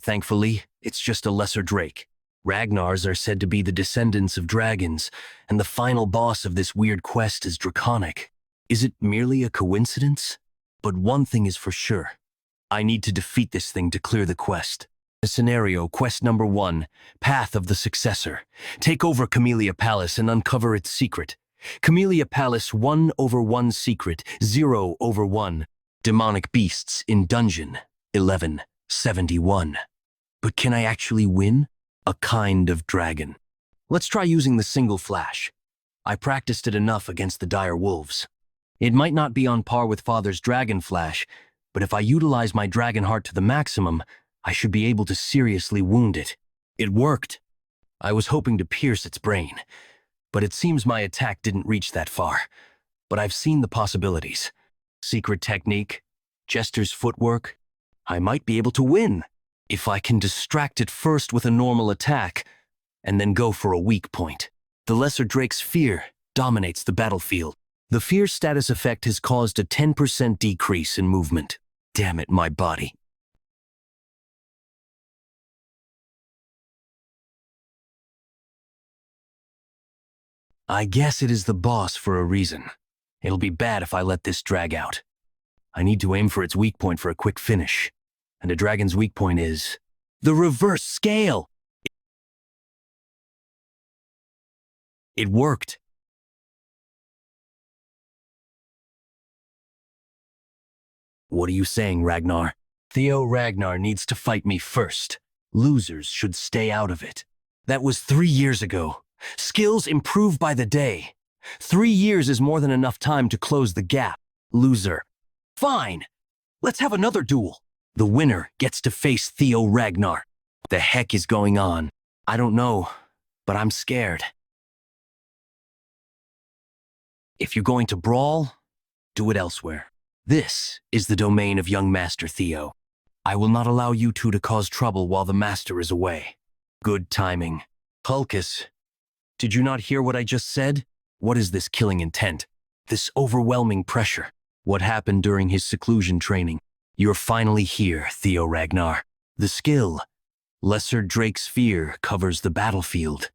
[SPEAKER 1] Thankfully, it's just a lesser drake. Ragnars are said to be the descendants of dragons, and the final boss of this weird quest is draconic. Is it merely a coincidence? But one thing is for sure. I need to defeat this thing to clear the quest. Scenario, quest number 1, Path of the Successor. Take over Camellia Palace and uncover its secret. Camellia Palace 1/1 secret, 0/1. Demonic beasts in dungeon, 1171. But can I actually win? A kind of dragon. Let's try using the single flash. I practiced it enough against the dire wolves. It might not be on par with Father's dragon flash, but if I utilize my dragon heart to the maximum, I should be able to seriously wound it. It worked. I was hoping to pierce its brain, but it seems my attack didn't reach that far. But I've seen the possibilities. Secret technique, Jester's footwork. I might be able to win if I can distract it first with a normal attack and then go for a weak point. The Lesser Drake's fear dominates the battlefield. The fear status effect has caused a 10% decrease in movement. Damn it, my body. I guess it is the boss for a reason. It'll be bad if I let this drag out. I need to aim for its weak point for a quick finish. And a dragon's weak point is the reverse scale. It worked. What are you saying, Ragnar? Theo Ragnar needs to fight me first. Losers should stay out of it. That was 3 years ago. Skills improve by the day. 3 years is more than enough time to close the gap. Loser. Fine. Let's have another duel. The winner gets to face Theo Ragnar. The heck is going on? I don't know, but I'm scared. If you're going to brawl, do it elsewhere. This is the domain of young Master Theo. I will not allow you two to cause trouble while the Master is away. Good timing. Hulkus, did you not hear what I just said? What is this killing intent? This overwhelming pressure? What happened during his seclusion training? You're finally here, Theo Ragnar. The skill, Lesser Drake's Fear, covers the battlefield.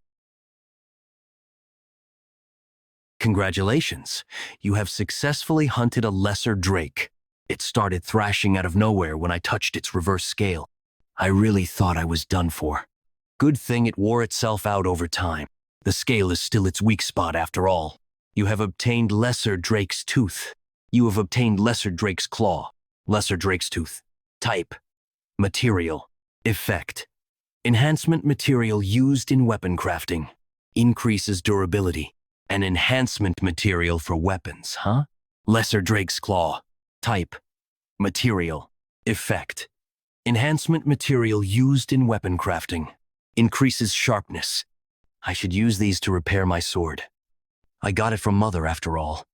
[SPEAKER 1] Congratulations, you have successfully hunted a Lesser Drake. It started thrashing out of nowhere when I touched its reverse scale. I really thought I was done for. Good thing it wore itself out over time. The scale is still its weak spot after all. You have obtained Lesser Drake's Tooth. You have obtained Lesser Drake's Claw. Lesser Drake's Tooth. Type. Material. Effect. Enhancement material used in weapon crafting. Increases durability. An enhancement material for weapons, huh? Lesser Drake's Claw. Type. Material. Effect. Enhancement material used in weapon crafting. Increases sharpness. I should use these to repair my sword. I got it from Mother after all.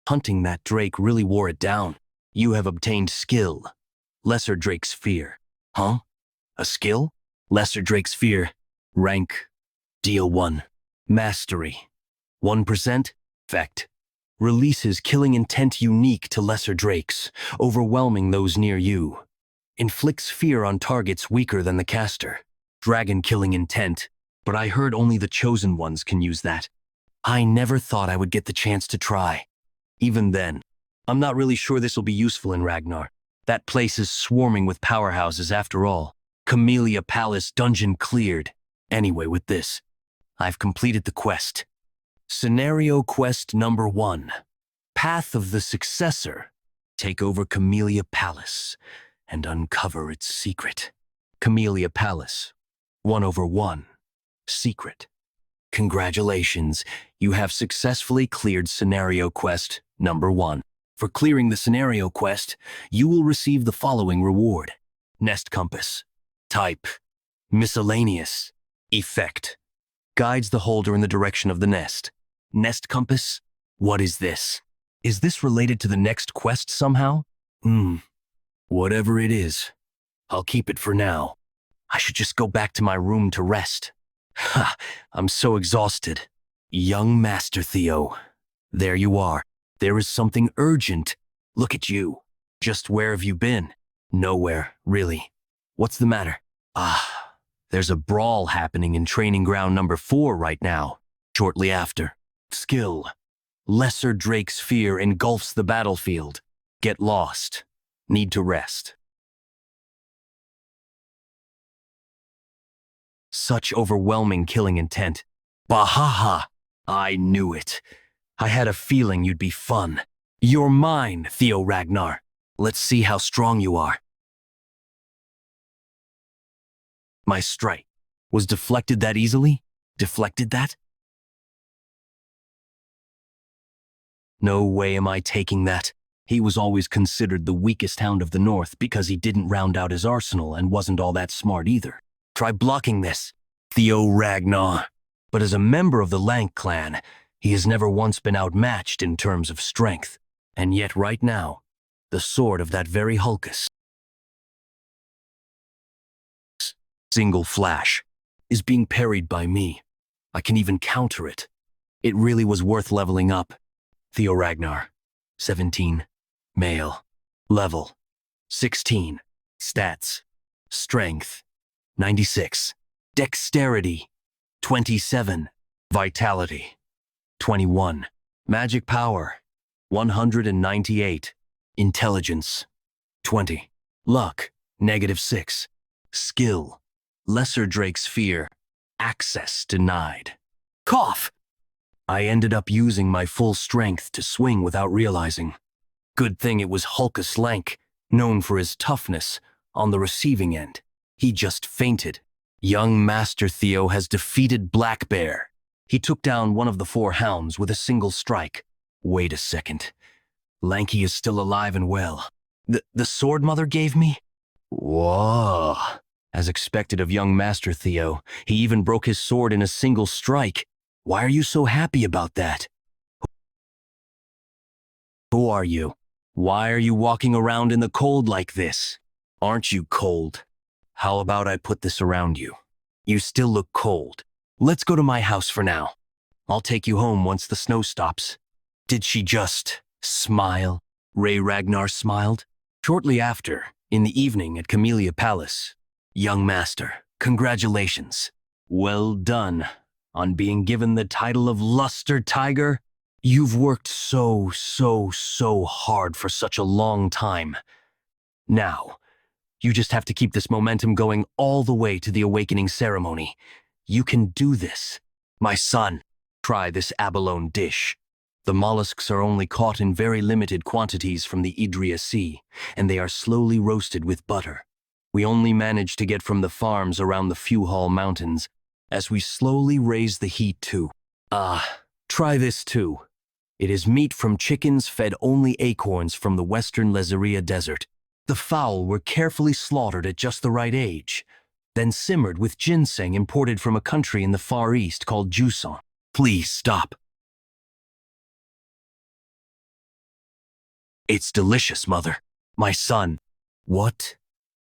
[SPEAKER 1] Hunting that Drake really wore it down. You have obtained skill. Lesser Drake's Fear. Huh? A skill? Lesser Drake's Fear. Rank. Deal 1. Mastery. 1%. Effect. Releases killing intent unique to Lesser Drakes, overwhelming those near you. Inflicts fear on targets weaker than the caster. Dragon killing intent, but I heard only the chosen ones can use that. I never thought I would get the chance to try. Even then, I'm not really sure this will be useful in Ragnar. That place is swarming with powerhouses after all. Camellia Palace dungeon cleared. Anyway, with this, I've completed the quest. Scenario quest number 1. Path of the Successor. Take over Camellia Palace and uncover its secret. Camellia Palace. 1/1. Secret. Congratulations, you have successfully cleared scenario quest number 1. For clearing the scenario quest, you will receive the following reward. Nest Compass. Type. Miscellaneous. Effect. Guides the holder in the direction of the nest. Nest Compass? What is this? Is this related to the next quest somehow? Whatever it is, I'll keep it for now. I should just go back to my room to rest. I'm so exhausted. Young Master Theo. There you are. There is something urgent. Look at you. Just where have you been? Nowhere, really. What's the matter? There's a brawl happening in training ground number 4 right now. Shortly after. Skill. Lesser Drake's Fear engulfs the battlefield. Get lost. Need to rest. Such overwhelming killing intent. Bahaha! I knew it. I had a feeling you'd be fun. You're mine, Theo Ragnar. Let's see how strong you are. My strike was deflected that easily? Deflected that? No way am I taking that. He was always considered the weakest hound of the North because he didn't round out his arsenal and wasn't all that smart either. Try blocking this, Theo Ragnar. But as a member of the Lank clan, he has never once been outmatched in terms of strength. And yet right now, the sword of that very Hulkus, single flash, is being parried by me. I can even counter it. It really was worth leveling up. Theo Ragnar, 17, male, level, 16, stats, strength, 96, dexterity, 27, vitality, 21, magic power, 198, intelligence, 20, luck, -6, skill, Lesser Drake's Fear, access denied. Cough! I ended up using my full strength to swing without realizing. Good thing it was Hulkus Lank, known for his toughness, on the receiving end. He just fainted. Young Master Theo has defeated Black Bear. He took down one of the 4 hounds with a single strike. Wait a second. Lanky is still alive and well. The sword Mother gave me? Whoa. As expected of young Master Theo, he even broke his sword in a single strike. Why are you so happy about that? Who are you? Why are you walking around in the cold like this? Aren't you cold? How about I put this around you? You still look cold. Let's go to my house for now. I'll take you home once the snow stops. Did she just smile? Ray Ragnar smiled. Shortly after, in the evening at Camellia Palace, young master, congratulations. Well done on being given the title of Luster Tiger. You've worked so hard for such a long time. Now, you just have to keep this momentum going all the way to the awakening ceremony. You can do this. My son, try this abalone dish. The mollusks are only caught in very limited quantities from the Idria Sea, and they are slowly roasted with butter. We only manage to get from the farms around the Fuhall Mountains, as we slowly raise the heat too. Try this too. It is meat from chickens fed only acorns from the western Lezeria Desert. The fowl were carefully slaughtered at just the right age, then simmered with ginseng imported from a country in the Far East called Juson. Please stop. It's delicious, Mother. My son. What?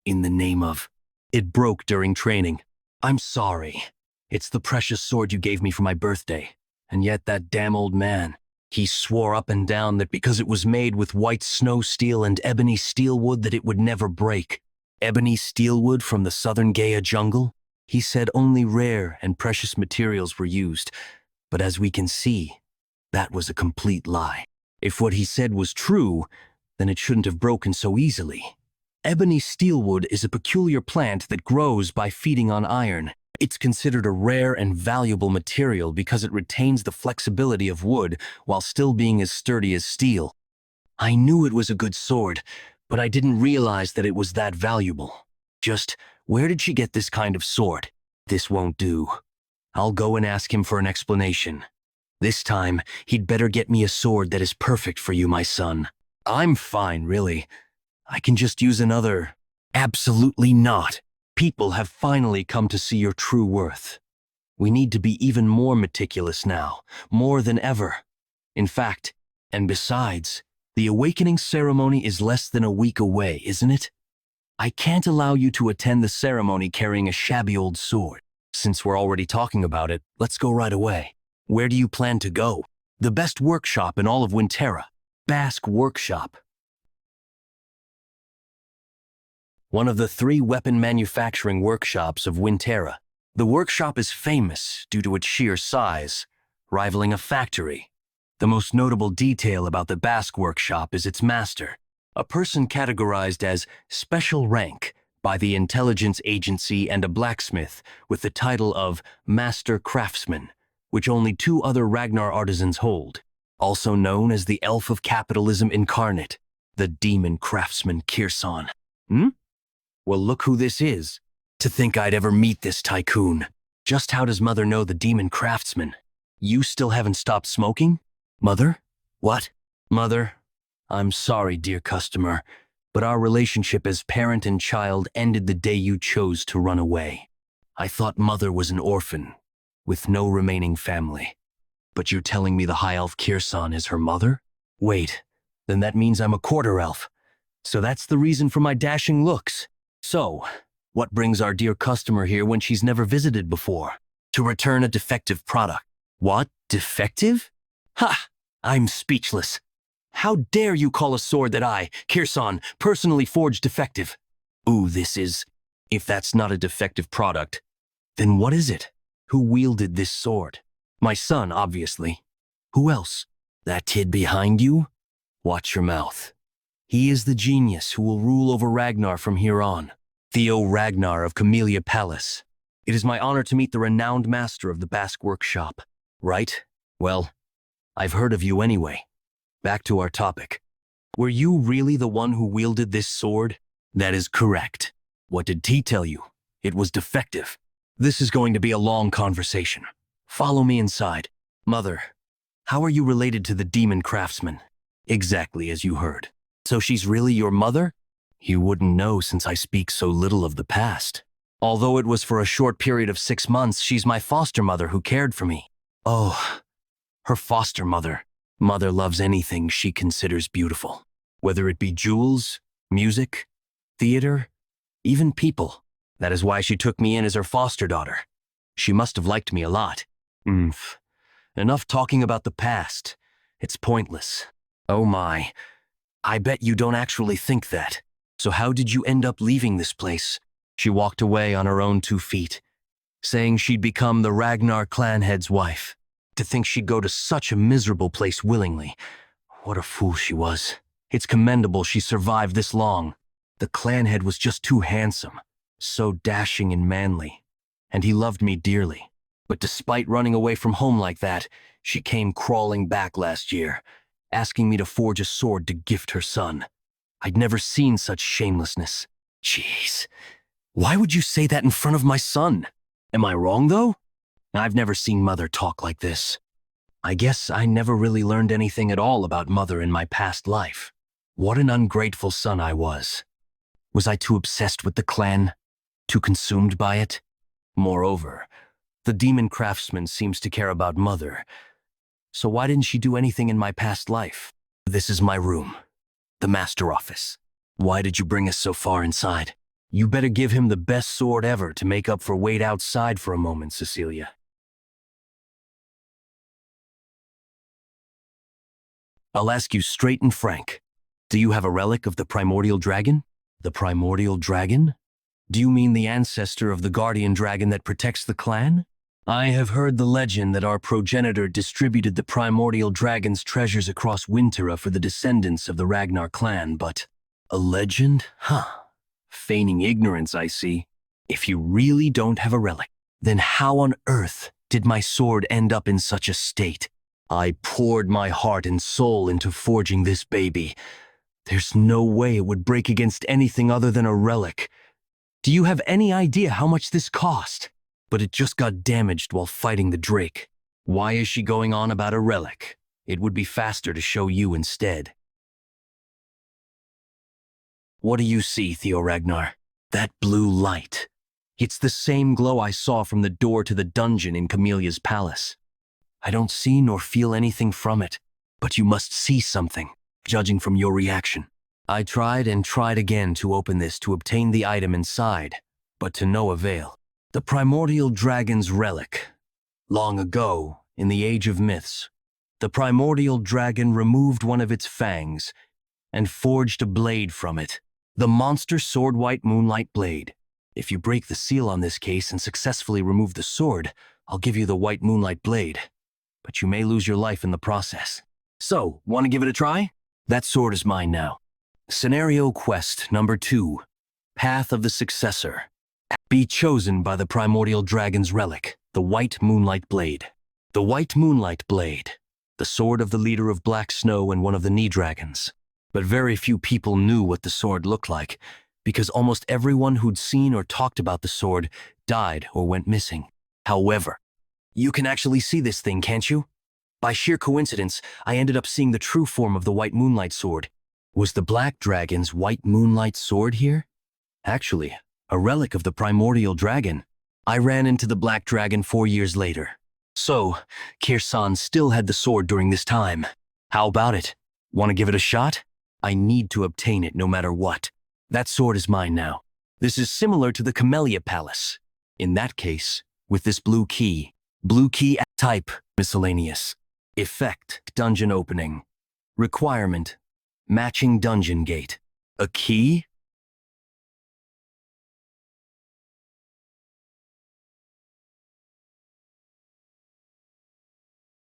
[SPEAKER 1] In the name of... It broke during training. I'm sorry. It's the precious sword you gave me for my birthday. And yet that damn old man, he swore up and down that because it was made with white snow steel and ebony steelwood that it would never break. Ebony steelwood from the southern Gaia jungle? He said only rare and precious materials were used. But as we can see, that was a complete lie. If what he said was true, then it shouldn't have broken so easily. Ebony steelwood is a peculiar plant that grows by feeding on iron. It's considered a rare and valuable material because it retains the flexibility of wood while still being as sturdy as steel. I knew it was a good sword, but I didn't realize that it was that valuable. Just, where did she get this kind of sword? This won't do. I'll go and ask him for an explanation. This time, he'd better get me a sword that is perfect for you, my son. I'm fine, really. I can just use another. Absolutely not. People have finally come to see your true worth. We need to be even more meticulous now, more than ever. In fact, and besides, the awakening ceremony is less than a week away, isn't it? I can't allow you to attend the ceremony carrying a shabby old sword. Since we're already talking about it, let's go right away. Where do you plan to go? The best workshop in all of Winterra. Basque Workshop. One of the 3 weapon manufacturing workshops of Winterra. The workshop is famous due to its sheer size, rivaling a factory. The most notable detail about the Basque Workshop is its master, a person categorized as special rank by the intelligence agency and a blacksmith with the title of Master Craftsman, which only 2 other Ragnar artisans hold, also known as the Elf of Capitalism Incarnate, the Demon Craftsman Kirsan. Well, look who this is. To think I'd ever meet this tycoon. Just how does Mother know the Demon Craftsman? You still haven't stopped smoking? Mother? What? Mother, I'm sorry, dear customer, but our relationship as parent and child ended the day you chose to run away. I thought Mother was an orphan, with no remaining family. But you're telling me the High Elf Kirsan is her mother? Wait, then that means I'm a quarter elf. So that's the reason for my dashing looks. So, what brings our dear customer here when she's never visited before? To return a defective product. What? Defective? Ha! I'm speechless. How dare you call a sword that I, Kirsan, personally forged defective? Ooh, this is... If that's not a defective product, then what is it? Who wielded this sword? My son, obviously. Who else? That kid behind you? Watch your mouth. He is the genius who will rule over Ragnar from here on. Theo Ragnar of Camellia Palace. It is my honor to meet the renowned master of the Basque Workshop. Right? Well, I've heard of you anyway. Back to our topic. Were you really the one who wielded this sword? That is correct. What did T tell you? It was defective. This is going to be a long conversation. Follow me inside. Mother, how are you related to the demon craftsman? Exactly as you heard. So she's really your mother? You wouldn't know since I speak so little of the past. Although it was for a short period of 6 months, she's my foster mother who cared for me. Oh, her foster mother. Mother loves anything she considers beautiful. Whether it be jewels, music, theater, even people. That is why she took me in as her foster daughter. She must have liked me a lot. Enough talking about the past. It's pointless. Oh my, I bet you don't actually think that. So how did you end up leaving this place? She walked away on her own 2 feet, saying she'd become the Ragnar clan head's wife. To think she'd go to such a miserable place willingly. What a fool she was. It's commendable she survived this long. The clan head was just too handsome, so dashing and manly, and he loved me dearly. But despite running away from home like that, she came crawling back last year, asking me to forge a sword to gift her son. I'd never seen such shamelessness. Jeez, why would you say that in front of my son? Am I wrong, though? I've never seen Mother talk like this. I guess I never really learned anything at all about Mother in my past life. What an ungrateful son I was. Was I too obsessed with the clan? Too consumed by it? Moreover, the demon craftsman seems to care about Mother. So why didn't she do anything in my past life? This is my room. The master office. Why did you bring us so far inside? You better give him the best sword ever to make up for wait outside for a moment, Cecilia. I'll ask you straight and frank. Do you have a relic of the primordial dragon? The primordial dragon? Do you mean the ancestor of the guardian dragon that protects the clan? I have heard the legend that our progenitor distributed the primordial dragon's treasures across Wintera for the descendants of the Ragnar clan, but... A legend? Huh. Feigning ignorance, I see. If you really don't have a relic, then how on earth did my sword end up in such a state? I poured my heart and soul into forging this baby. There's no way it would break against anything other than a relic. Do you have any idea how much this cost? But it just got damaged while fighting the Drake. Why is she going on about a relic? It would be faster to show you instead. What do you see, Theo Ragnar? That blue light. It's the same glow I saw from the door to the dungeon in Camelia's palace. I don't see nor feel anything from it, but you must see something, judging from your reaction. I tried and tried again to open this to obtain the item inside, but to no avail. The primordial dragon's relic. Long ago, in the age of myths, the primordial dragon removed one of its fangs and forged a blade from it. The monster sword White Moonlight Blade. If you break the seal on this case and successfully remove the sword, I'll give you the White Moonlight Blade. But you may lose your life in the process. So, want to give it a try? That sword is mine now. Scenario Quest number 2. Path of the Successor. Be chosen by the primordial dragon's relic, the White Moonlight Blade. The White Moonlight Blade. The sword of the leader of Black Snow and one of the Knee Dragons. But very few people knew what the sword looked like, because almost everyone who'd seen or talked about the sword died or went missing. However, you can actually see this thing, can't you? By sheer coincidence, I ended up seeing the true form of the White Moonlight Sword. Was the Black Dragon's White Moonlight Sword here? Actually, a relic of the primordial dragon. I ran into the Black Dragon 4 years later. So, Kirsan still had the sword during this time. How about it? Want to give it a shot? I need to obtain it no matter what. That sword is mine now. This is similar to the Camellia Palace. In that case, with this blue key type, miscellaneous. Effect, dungeon opening. Requirement, matching dungeon gate. A key?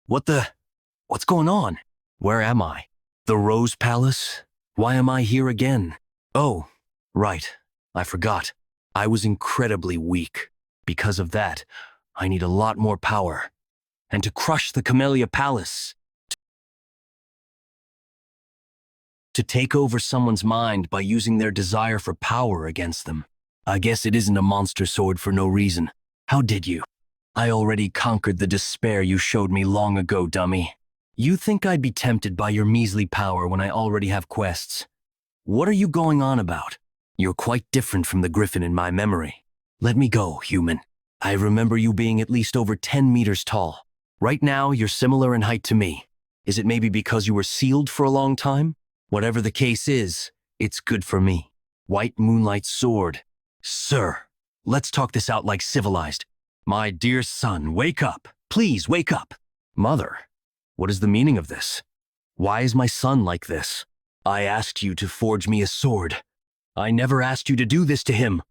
[SPEAKER 1] What's going on? Where am I? The Rose Palace? Why am I here again? Oh, right. I forgot. I was incredibly weak. Because of that, I need a lot more power. And to crush the Camellia Palace. To take over someone's mind by using their desire for power against them. I guess it isn't a monster sword for no reason. How did you? I already conquered the despair you showed me long ago, dummy. You think I'd be tempted by your measly power when I already have quests? What are you going on about? You're quite different from the griffin in my memory. Let me go, human. I remember you being at least over 10 meters tall. Right now, you're similar in height to me. Is it maybe because you were sealed for a long time? Whatever the case is, it's good for me. White Moonlight Sword. Sir, let's talk this out like civilized. My dear son, wake up. Please, wake up. Mother, what is the meaning of this? Why is my son like this? I asked you to forge me a sword. I never asked you to do this to him.